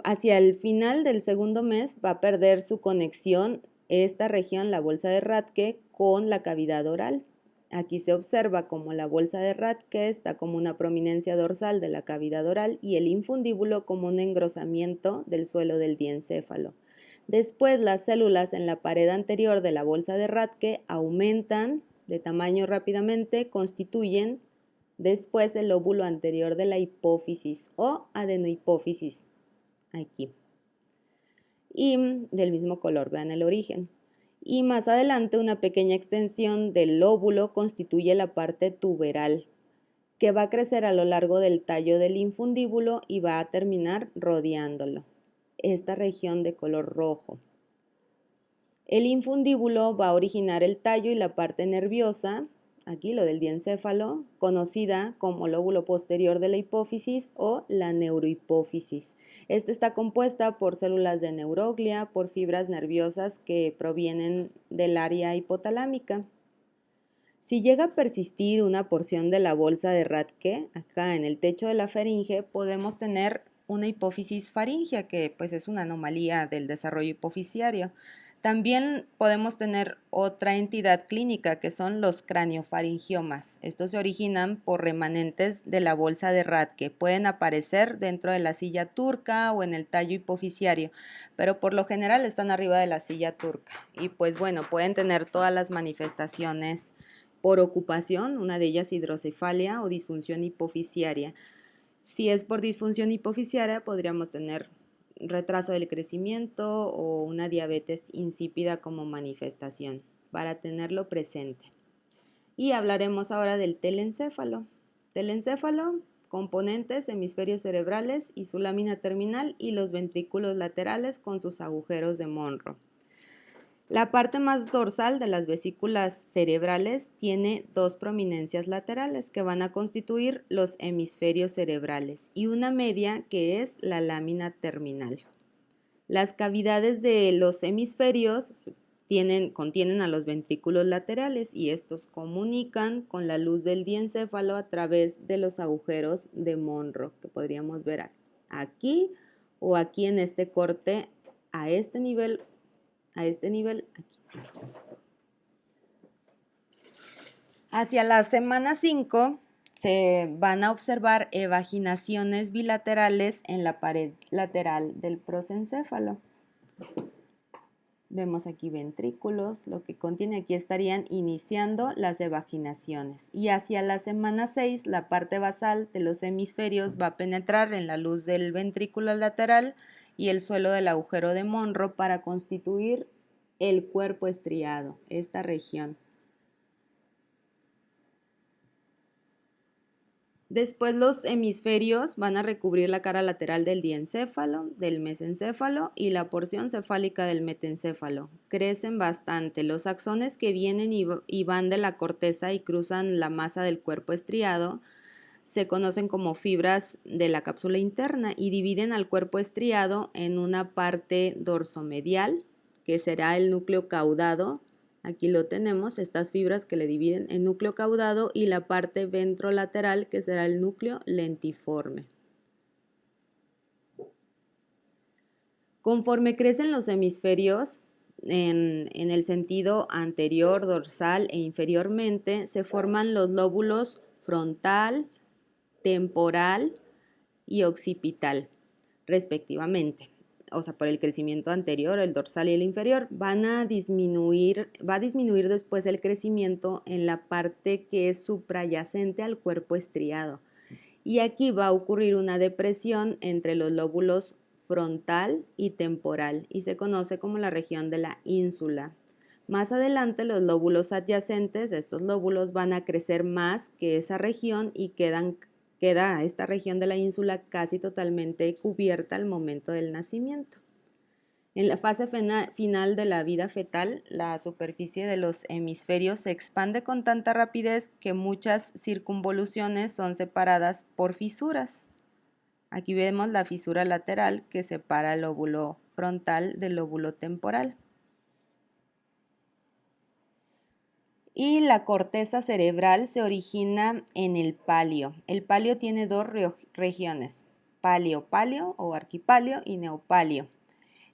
Hacia el final del segundo mes va a perder su conexión esta región, la bolsa de Rathke, con la cavidad oral. Aquí se observa como la bolsa de Rathke está como una prominencia dorsal de la cavidad oral y el infundíbulo como un engrosamiento del suelo del diencéfalo. Después las células en la pared anterior de la bolsa de Rathke aumentan de tamaño rápidamente, constituyen después el lóbulo anterior de la hipófisis o adenohipófisis, aquí. Y del mismo color, vean el origen. Y más adelante una pequeña extensión del lóbulo constituye la parte tuberal, que va a crecer a lo largo del tallo del infundíbulo y va a terminar rodeándolo. Esta región de color rojo. El infundíbulo va a originar el tallo y la parte nerviosa, aquí lo del diencéfalo, conocida como lóbulo posterior de la hipófisis o la neurohipófisis. Esta está compuesta por células de neuroglia, por fibras nerviosas que provienen del área hipotalámica. Si llega a persistir una porción de la bolsa de Rathke, acá en el techo de la faringe, podemos tener una hipófisis faríngea, que pues es una anomalía del desarrollo hipofisiario. También podemos tener otra entidad clínica que son los craniofaringiomas. Estos se originan por remanentes de la bolsa de Rathke. Pueden aparecer dentro de la silla turca o en el tallo hipofisiario, pero por lo general están arriba de la silla turca. Y pues bueno, pueden tener todas las manifestaciones por ocupación, una de ellas hidrocefalia o disfunción hipofisiaria. Si es por disfunción hipofisiaria, podríamos tener retraso del crecimiento o una diabetes insípida como manifestación, para tenerlo presente. Y hablaremos ahora del telencéfalo. Telencéfalo, componentes, hemisferios cerebrales y su lámina terminal y los ventrículos laterales con sus agujeros de Monro. La parte más dorsal de las vesículas cerebrales tiene dos prominencias laterales que van a constituir los hemisferios cerebrales y una media que es la lámina terminal. Las cavidades de los hemisferios contienen a los ventrículos laterales y estos comunican con la luz del diencéfalo a través de los agujeros de Monro que podríamos ver aquí o aquí en este corte a este nivel, aquí. Hacia la semana 5 se van a observar evaginaciones bilaterales en la pared lateral del prosencéfalo. Vemos aquí ventrículos, lo que contiene aquí estarían iniciando las evaginaciones. Y hacia la semana 6 la parte basal de los hemisferios va a penetrar en la luz del ventrículo lateral y el suelo del agujero de Monro para constituir el cuerpo estriado, esta región. Después los hemisferios van a recubrir la cara lateral del diencéfalo, del mesencéfalo y la porción cefálica del metencéfalo. Crecen bastante. Los axones que vienen y van de la corteza y cruzan la masa del cuerpo estriado se conocen como fibras de la cápsula interna y dividen al cuerpo estriado en una parte dorsomedial, que será el núcleo caudado. Aquí lo tenemos, estas fibras que le dividen en núcleo caudado y la parte ventrolateral que será el núcleo lentiforme. Conforme crecen los hemisferios en el sentido anterior, dorsal e inferiormente, se forman los lóbulos frontal, temporal y occipital, respectivamente. O sea, por el crecimiento anterior, el dorsal y el inferior, va a disminuir después el crecimiento en la parte que es suprayacente al cuerpo estriado. Y aquí va a ocurrir una depresión entre los lóbulos frontal y temporal y se conoce como la región de la ínsula. Más adelante los lóbulos adyacentes, estos lóbulos van a crecer más que esa región y queda esta región de la ínsula casi totalmente cubierta al momento del nacimiento. En la fase final de la vida fetal, la superficie de los hemisferios se expande con tanta rapidez que muchas circunvoluciones son separadas por fisuras. Aquí vemos la fisura lateral que separa el lóbulo frontal del lóbulo temporal. Y la corteza cerebral se origina en el palio. El palio tiene dos regiones, palio-palio o arquipalio y neopalio.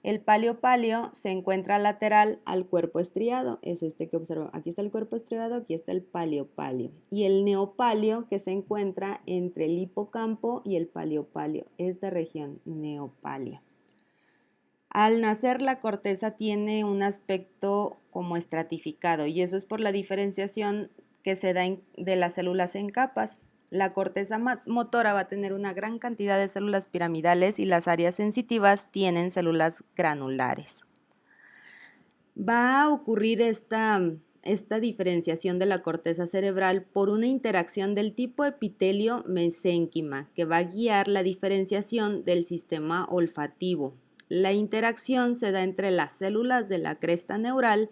El palio se encuentra lateral al cuerpo estriado, es este que observo. Aquí está el cuerpo estriado, aquí está el palio. Y el neopalio que se encuentra entre el hipocampo y el palio, esta región, neopalio. Al nacer la corteza tiene un aspecto como estratificado y eso es por la diferenciación que se da de las células en capas. La corteza motora va a tener una gran cantidad de células piramidales y las áreas sensitivas tienen células granulares. Va a ocurrir esta diferenciación de la corteza cerebral por una interacción del tipo epitelio-mesénquima que va a guiar la diferenciación del sistema olfativo. La interacción se da entre las células de la cresta neural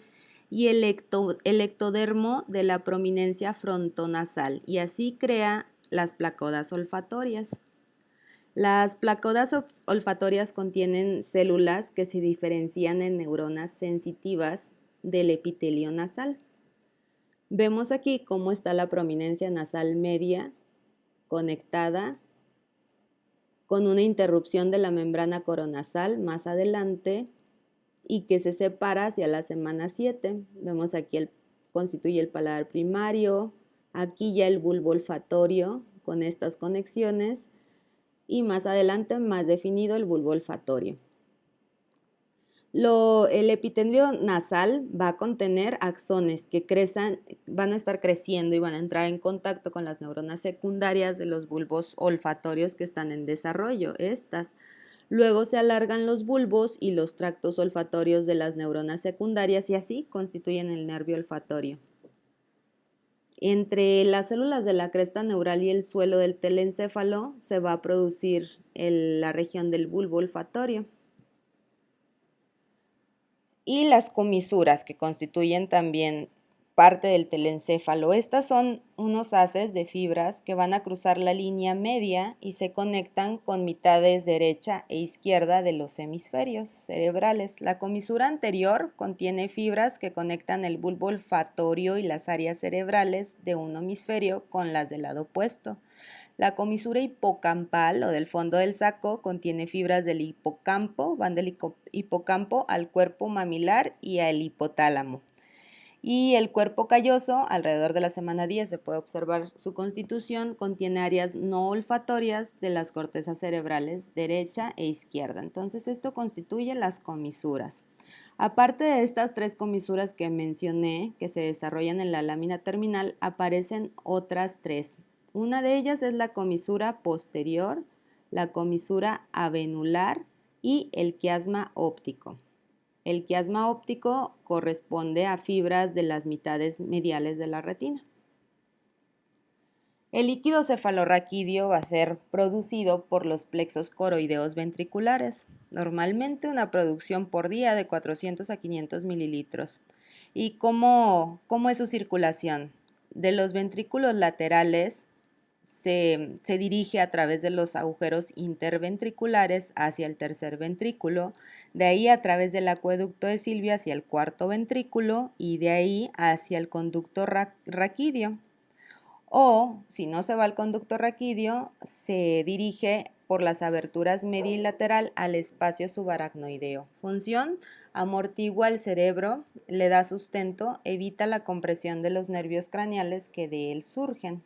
y el ectodermo de la prominencia frontonasal y así crea las placodas olfatorias. Las placodas olfatorias contienen células que se diferencian en neuronas sensitivas del epitelio nasal. Vemos aquí cómo está la prominencia nasal media conectada con una interrupción de la membrana coronasal más adelante y que se separa hacia la semana 7. Vemos aquí constituye el paladar primario, aquí ya el bulbo olfatorio con estas conexiones y más adelante más definido el bulbo olfatorio. El epitelio nasal va a contener axones que van a estar creciendo y van a entrar en contacto con las neuronas secundarias de los bulbos olfatorios que están en desarrollo, estas. Luego se alargan los bulbos y los tractos olfatorios de las neuronas secundarias y así constituyen el nervio olfatorio. Entre las células de la cresta neural y el suelo del telencéfalo se va a producir la región del bulbo olfatorio. Y las comisuras que constituyen también parte del telencéfalo. Estas son unos haces de fibras que van a cruzar la línea media y se conectan con mitades derecha e izquierda de los hemisferios cerebrales. La comisura anterior contiene fibras que conectan el bulbo olfatorio y las áreas cerebrales de un hemisferio con las del lado opuesto. La comisura hipocampal o del fondo del saco contiene fibras del hipocampo, van del hipocampo al cuerpo mamilar y al hipotálamo. Y el cuerpo calloso, alrededor de la semana 10 se puede observar su constitución, contiene áreas no olfatorias de las cortezas cerebrales derecha e izquierda. Entonces esto constituye las comisuras. Aparte de estas 3 comisuras que mencioné, que se desarrollan en la lámina terminal, aparecen otras 3. Una de ellas es la comisura posterior, la comisura avenular y el quiasma óptico. El quiasma óptico corresponde a fibras de las mitades mediales de la retina. El líquido cefalorraquídeo va a ser producido por los plexos coroideos ventriculares, normalmente una producción por día de 400 a 500 mililitros. ¿Y cómo es su circulación? De los ventrículos laterales se dirige a través de los agujeros interventriculares hacia el tercer ventrículo, de ahí a través del acueducto de Silvia hacia el cuarto ventrículo y de ahí hacia el conducto raquídeo. O, si no se va al conducto raquídeo, se dirige por las aberturas media y lateral al espacio subaracnoideo. Función: amortigua el cerebro, le da sustento, evita la compresión de los nervios craneales que de él surgen.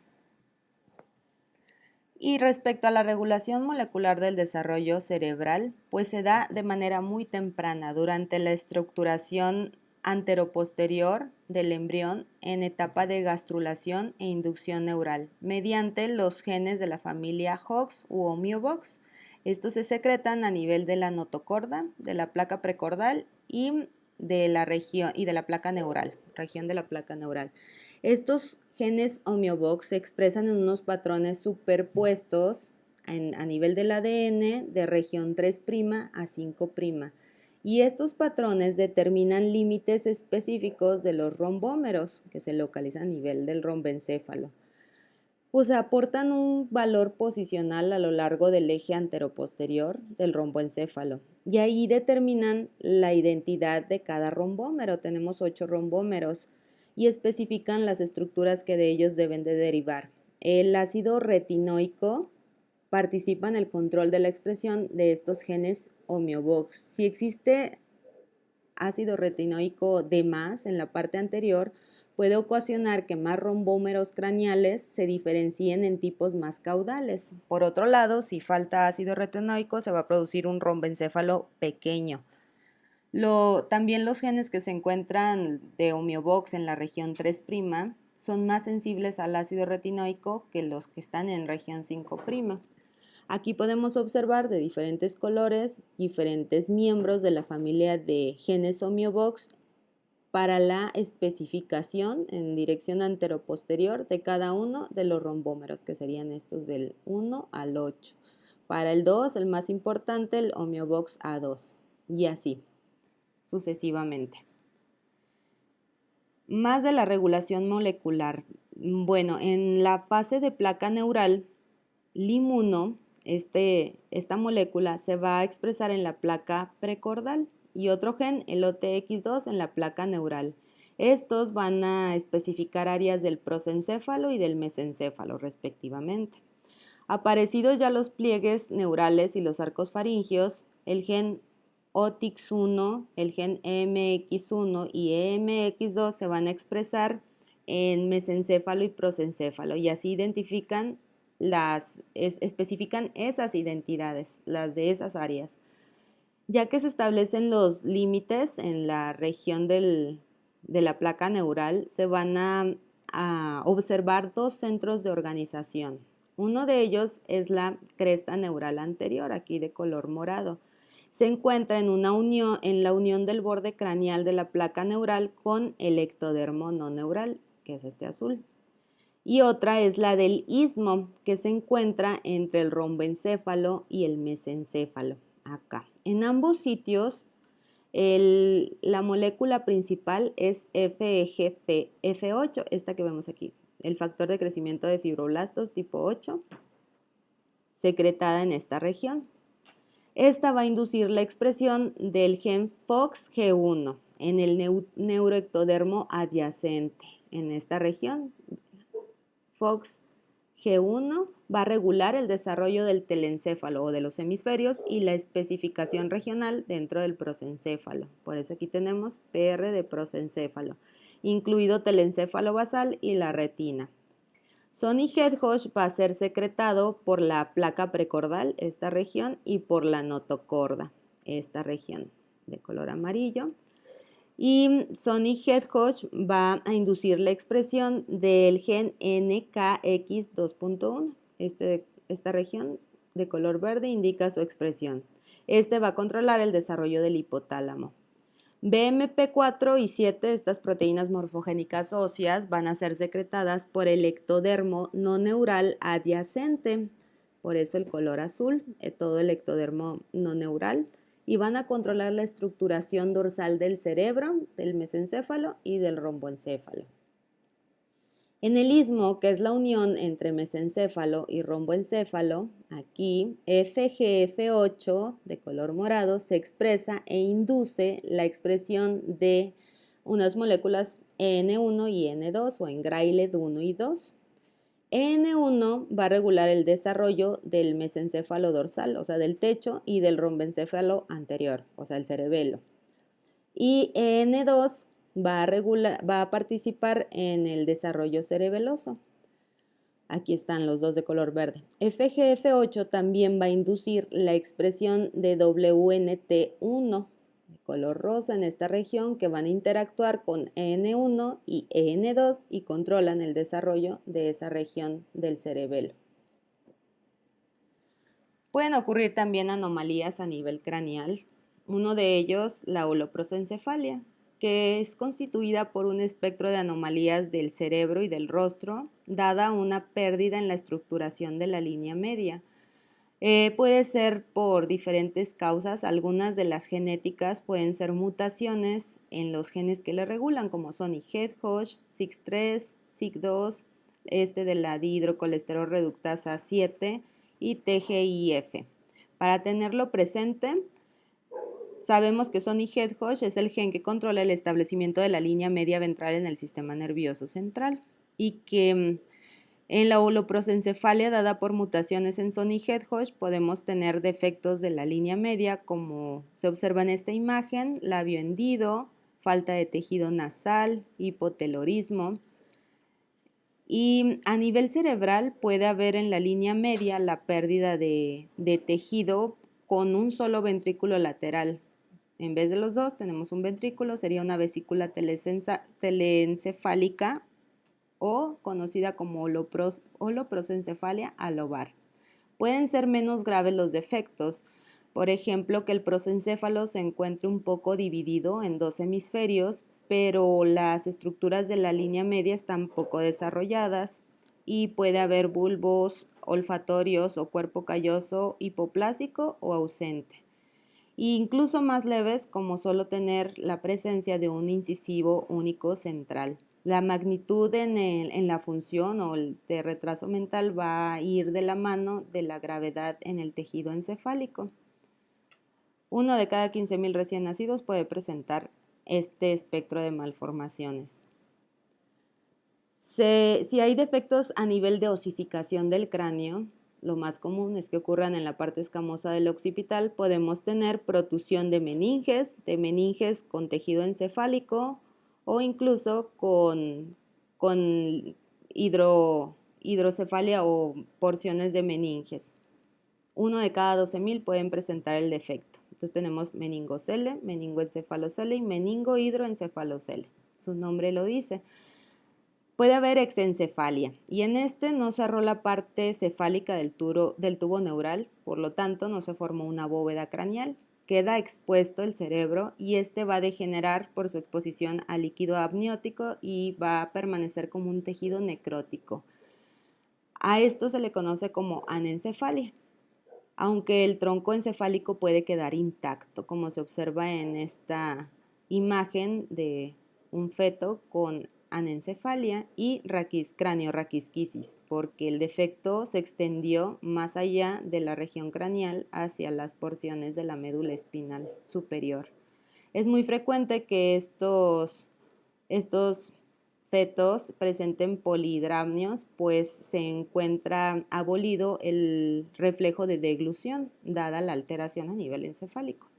Y respecto a la regulación molecular del desarrollo cerebral, pues se da de manera muy temprana durante la estructuración anteroposterior del embrión en etapa de gastrulación e inducción neural, mediante los genes de la familia Hox u homeobox. Estos se secretan a nivel de la notocorda, de la placa precordal y de la placa neural, región de la placa neural. Estos genes homeobox se expresan en unos patrones superpuestos a nivel del ADN de región 3' a 5'. Y estos patrones determinan límites específicos de los rombómeros que se localizan a nivel del romboencéfalo. Pues aportan un valor posicional a lo largo del eje anteroposterior del romboencéfalo y ahí determinan la identidad de cada rombómero. Tenemos 8 rombómeros y especifican las estructuras que de ellos deben de derivar. El ácido retinoico participa en el control de la expresión de estos genes homeobox. Si existe ácido retinoico de más en la parte anterior, puede ocasionar que más rombómeros craneales se diferencien en tipos más caudales. Por otro lado, si falta ácido retinoico, se va a producir un romboencéfalo pequeño. También los genes que se encuentran de homeobox en la región 3' son más sensibles al ácido retinoico que los que están en región 5'. Aquí podemos observar de diferentes colores diferentes miembros de la familia de genes homeobox para la especificación en dirección anteroposterior de cada uno de los rombómeros, que serían estos del 1 al 8. Para el 2, el más importante, el homeobox A2, y así sucesivamente. Más de la regulación molecular. Bueno, en la fase de placa neural, LIM1, esta molécula se va a expresar en la placa precordal y otro gen, el OTX2, en la placa neural. Estos van a especificar áreas del prosencéfalo y del mesencéfalo, respectivamente. Aparecidos ya los pliegues neurales y los arcos faringios, el gen OTX1, el gen EMX1 y EMX2 se van a expresar en mesencéfalo y prosencéfalo y así identifican especifican esas identidades, las de esas áreas. Ya que se establecen los límites en la región de la placa neural, se van a observar dos centros de organización. Uno de ellos es la cresta neural anterior, aquí de color morado. Se encuentra en la unión del borde craneal de la placa neural con el ectodermo no neural, que es este azul. Y otra es la del istmo, que se encuentra entre el romboencéfalo y el mesencéfalo, acá. En ambos sitios, la molécula principal es FEGF8, esta que vemos aquí, el factor de crecimiento de fibroblastos tipo 8, secretada en esta región. Esta va a inducir la expresión del gen FOXG1 en el neuroectodermo adyacente en esta región. FOXG1 va a regular el desarrollo del telencéfalo o de los hemisferios y la especificación regional dentro del prosencéfalo. Por eso aquí tenemos PR de prosencéfalo, incluido telencéfalo basal y la retina. Sony-Hedgehog va a ser secretado por la placa precordal, esta región, y por la notocorda, esta región de color amarillo. Y Sony-Hedgehog va a inducir la expresión del gen NKX2.1. Esta región de color verde indica su expresión. Este va a controlar el desarrollo del hipotálamo. BMP4 y 7, estas proteínas morfogénicas óseas, van a ser secretadas por el ectodermo no neural adyacente, por eso el color azul, todo el ectodermo no neural, y van a controlar la estructuración dorsal del cerebro, del mesencéfalo y del romboencéfalo. En el istmo, que es la unión entre mesencéfalo y romboencéfalo, aquí FGF8 de color morado se expresa e induce la expresión de unas moléculas N1 y N2 o en Grailed 1 y 2. N1 va a regular el desarrollo del mesencéfalo dorsal, o sea, del techo, y del romboencéfalo anterior, o sea, el cerebelo. Y N2 va a participar en el desarrollo cerebeloso. Aquí están los dos de color verde. FGF8 también va a inducir la expresión de WNT1 de color rosa en esta región, que van a interactuar con N1 y N2 y controlan el desarrollo de esa región del cerebelo. Pueden ocurrir también anomalías a nivel craneal. Uno de ellos, la holoprosencefalia, que es constituida por un espectro de anomalías del cerebro y del rostro, dada una pérdida en la estructuración de la línea media. Puede ser por diferentes causas. Algunas de las genéticas pueden ser mutaciones en los genes que le regulan, como Sony-Hedgehog, SIG3, SIG2, de la dihidrocolesterol reductasa 7 y TGIF. Para tenerlo presente, sabemos que Sony-Hedgehog es el gen que controla el establecimiento de la línea media ventral en el sistema nervioso central y que En la holoprosencefalia dada por mutaciones en Sony-Hedgehog podemos tener defectos de la línea media, como se observa en esta imagen: labio hendido, falta de tejido nasal, hipotelorismo. Y a nivel cerebral puede haber en la línea media la pérdida de tejido con un solo ventrículo lateral. En vez de los dos tenemos un ventrículo, sería una vesícula telencefálica o conocida como holoprosencefalia alobar. Pueden ser menos graves los defectos, por ejemplo, que el prosencéfalo se encuentre un poco dividido en dos hemisferios, pero las estructuras de la línea media están poco desarrolladas y puede haber bulbos olfatorios o cuerpo calloso hipoplásico o ausente. E incluso más leves, como solo tener la presencia de un incisivo único central. La magnitud en la función o el de retraso mental va a ir de la mano de la gravedad en el tejido encefálico. 1 de cada 15,000 recién nacidos puede presentar este espectro de malformaciones. Si hay defectos a nivel de osificación del cráneo, lo más común es que ocurran en la parte escamosa del occipital. Podemos tener protusión de meninges con tejido encefálico o incluso con hidrocefalia o porciones de meninges. 1 de cada 12,000 pueden presentar el defecto. Entonces tenemos meningocele, meningoencefalocele y meningohidroencefalocele. Su nombre lo dice. Puede haber exencefalia y en este no cerró la parte cefálica del tubo neural, por lo tanto no se formó una bóveda craneal. Queda expuesto el cerebro y este va a degenerar por su exposición al líquido amniótico y va a permanecer como un tejido necrótico. A esto se le conoce como anencefalia, aunque el tronco encefálico puede quedar intacto, como se observa en esta imagen de un feto con anencefalia y cranioraquisquisis, porque el defecto se extendió más allá de la región craneal hacia las porciones de la médula espinal superior. Es muy frecuente que estos fetos presenten polihidramnios, pues se encuentra abolido el reflejo de deglución, dada la alteración a nivel encefálico.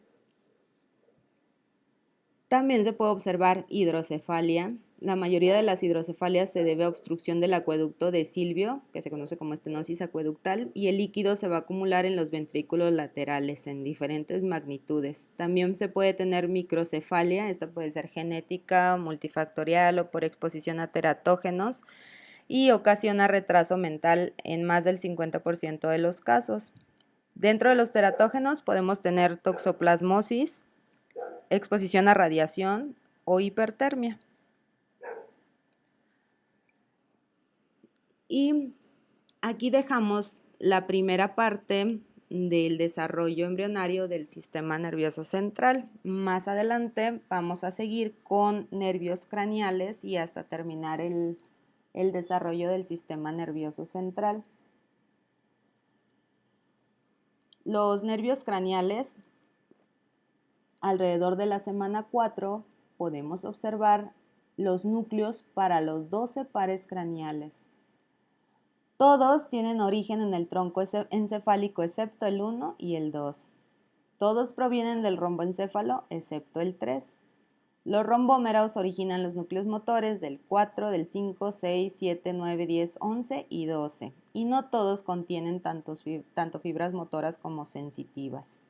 También se puede observar hidrocefalia. La mayoría de las hidrocefalias se debe a obstrucción del acueducto de Silvio, que se conoce como estenosis acueductal, y el líquido se va a acumular en los ventrículos laterales en diferentes magnitudes. También se puede tener microcefalia, esta puede ser genética, multifactorial o por exposición a teratógenos, y ocasiona retraso mental en más del 50% de los casos. Dentro de los teratógenos podemos tener toxoplasmosis, exposición a radiación o hipertermia. Y aquí dejamos la primera parte del desarrollo embrionario del sistema nervioso central. Más adelante vamos a seguir con nervios craneales y hasta terminar el desarrollo del sistema nervioso central. Los nervios craneales, alrededor de la semana 4, podemos observar los núcleos para los 12 pares craneales. Todos tienen origen en el tronco encefálico excepto el 1 y el 2. Todos provienen del romboencéfalo excepto el 3. Los rombómeros originan los núcleos motores del 4, del 5, 6, 7, 9, 10, 11 y 12. Y no todos contienen tanto fibras motoras como sensitivas.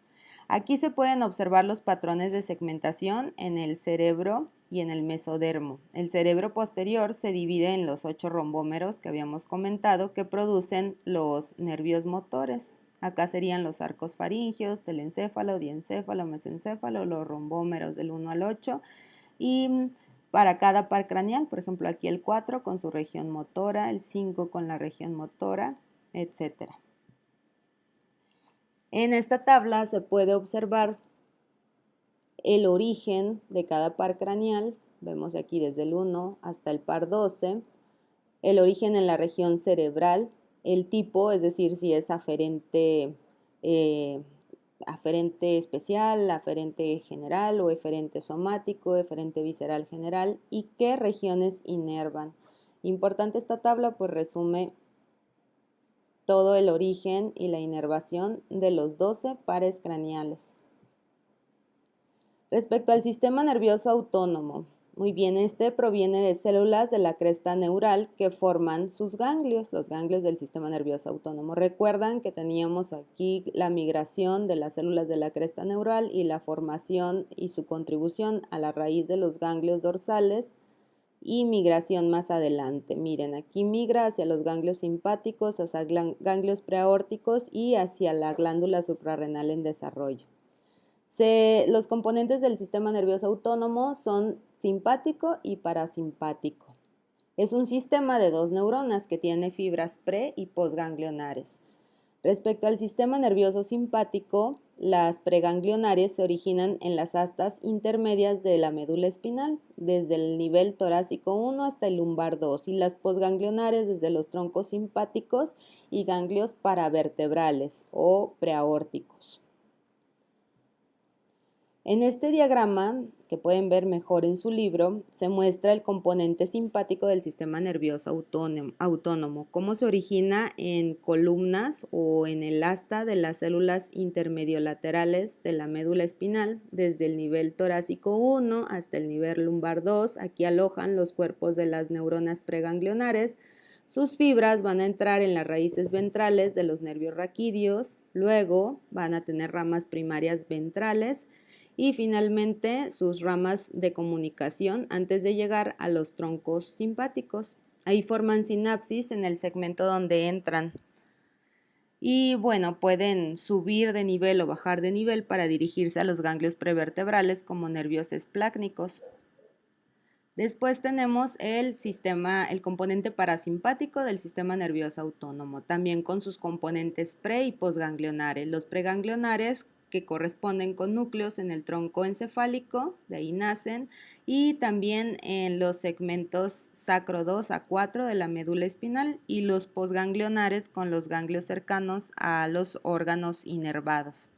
Aquí se pueden observar los patrones de segmentación en el cerebro y en el mesodermo. El cerebro posterior se divide en los 8 rombómeros que habíamos comentado que producen los nervios motores. Acá serían los arcos faringeos, telencéfalo, diencéfalo, mesencéfalo, los rombómeros del 1 al 8 y para cada par craneal, por ejemplo aquí el 4 con su región motora, el 5 con la región motora, etc. En esta tabla se puede observar el origen de cada par craneal. Vemos aquí desde el 1 hasta el par 12, el origen en la región cerebral, el tipo, es decir, si es aferente especial, aferente general o eferente somático, eferente visceral general y qué regiones inervan. Importante esta tabla, pues resume todo el origen y la inervación de los 12 pares craneales. Respecto al sistema nervioso autónomo, muy bien, este proviene de células de la cresta neural que forman sus ganglios, los ganglios del sistema nervioso autónomo. Recuerdan que teníamos aquí la migración de las células de la cresta neural y la formación y su contribución a la raíz de los ganglios dorsales y migración más adelante. Miren, aquí migra hacia los ganglios simpáticos, hacia ganglios preaórticos y hacia la glándula suprarrenal en desarrollo. Los componentes del sistema nervioso autónomo son simpático y parasimpático. Es un sistema de dos neuronas que tiene fibras pre- y postganglionares. Respecto al sistema nervioso simpático, las preganglionares se originan en las astas intermedias de la médula espinal, desde el nivel torácico 1 hasta el lumbar 2, y las postganglionares desde los troncos simpáticos y ganglios paravertebrales o preaórticos. En este diagrama, que pueden ver mejor en su libro, se muestra el componente simpático del sistema nervioso autónomo, cómo se origina en columnas o en el asta de las células intermediolaterales de la médula espinal, desde el nivel torácico 1 hasta el nivel lumbar 2. Aquí alojan los cuerpos de las neuronas preganglionares. Sus fibras van a entrar en las raíces ventrales de los nervios raquídeos, luego van a tener ramas primarias ventrales, y finalmente sus ramas de comunicación antes de llegar a los troncos simpáticos. Ahí forman sinapsis en el segmento donde entran. Y bueno, pueden subir de nivel o bajar de nivel para dirigirse a los ganglios prevertebrales como nervios esplácnicos. Después tenemos el componente parasimpático del sistema nervioso autónomo, también con sus componentes pre- y postganglionares. Los preganglionares que corresponden con núcleos en el tronco encefálico, de ahí nacen, y también en los segmentos sacro 2 a 4 de la médula espinal, y los postganglionares con los ganglios cercanos a los órganos inervados.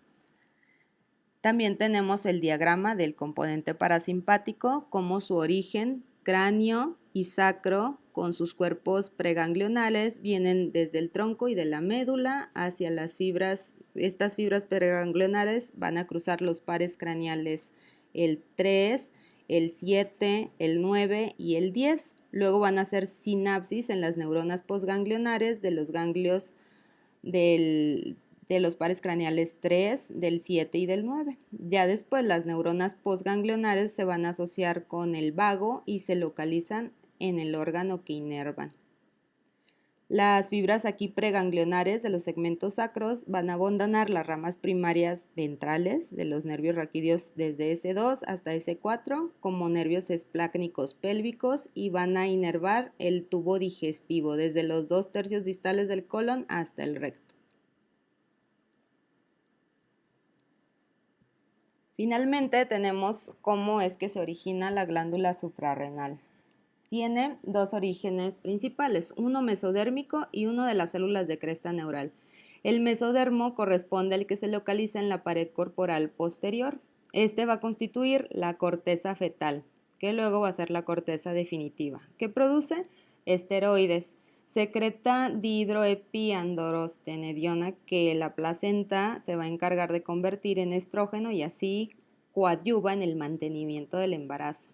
También tenemos el diagrama del componente parasimpático como su origen, cráneo y sacro con sus cuerpos preganglionales vienen desde el tronco y de la médula hacia las fibras. Estas fibras preganglionales van a cruzar los pares craneales el 3, el 7, el 9 y el 10. Luego van a hacer sinapsis en las neuronas postganglionares de los ganglios de los pares craneales 3, del 7 y del 9. Ya después las neuronas postganglionares se van a asociar con el vago y se localizan en el órgano que inervan. Las fibras aquí preganglionares de los segmentos sacros van a abandonar las ramas primarias ventrales de los nervios raquídeos desde S2 hasta S4 como nervios esplácnicos pélvicos y van a inervar el tubo digestivo desde los 2/3 distales del colon hasta el recto. Finalmente tenemos cómo es que se origina la glándula suprarrenal. Tiene dos orígenes principales, uno mesodérmico y uno de las células de cresta neural. El mesodermo corresponde al que se localiza en la pared corporal posterior. Este va a constituir la corteza fetal, que luego va a ser la corteza definitiva, que produce esteroides. Secreta dihidroepiandrostenediona que la placenta se va a encargar de convertir en estrógeno y así coadyuva en el mantenimiento del embarazo.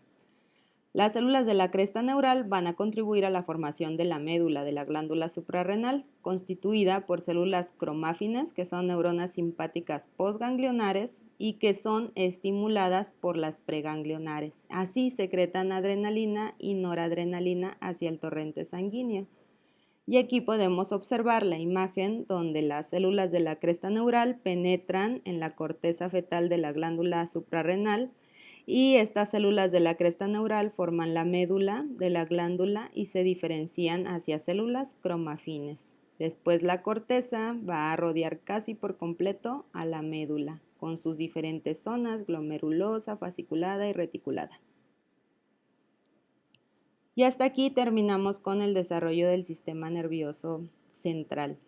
Las células de la cresta neural van a contribuir a la formación de la médula de la glándula suprarrenal, constituida por células cromáfines, que son neuronas simpáticas postganglionares y que son estimuladas por las preganglionares. Así secretan adrenalina y noradrenalina hacia el torrente sanguíneo. Y aquí podemos observar la imagen donde las células de la cresta neural penetran en la corteza fetal de la glándula suprarrenal y estas células de la cresta neural forman la médula de la glándula y se diferencian hacia células cromafines. Después la corteza va a rodear casi por completo a la médula, con sus diferentes zonas glomerulosa, fasciculada y reticulada. Y hasta aquí terminamos con el desarrollo del sistema nervioso central.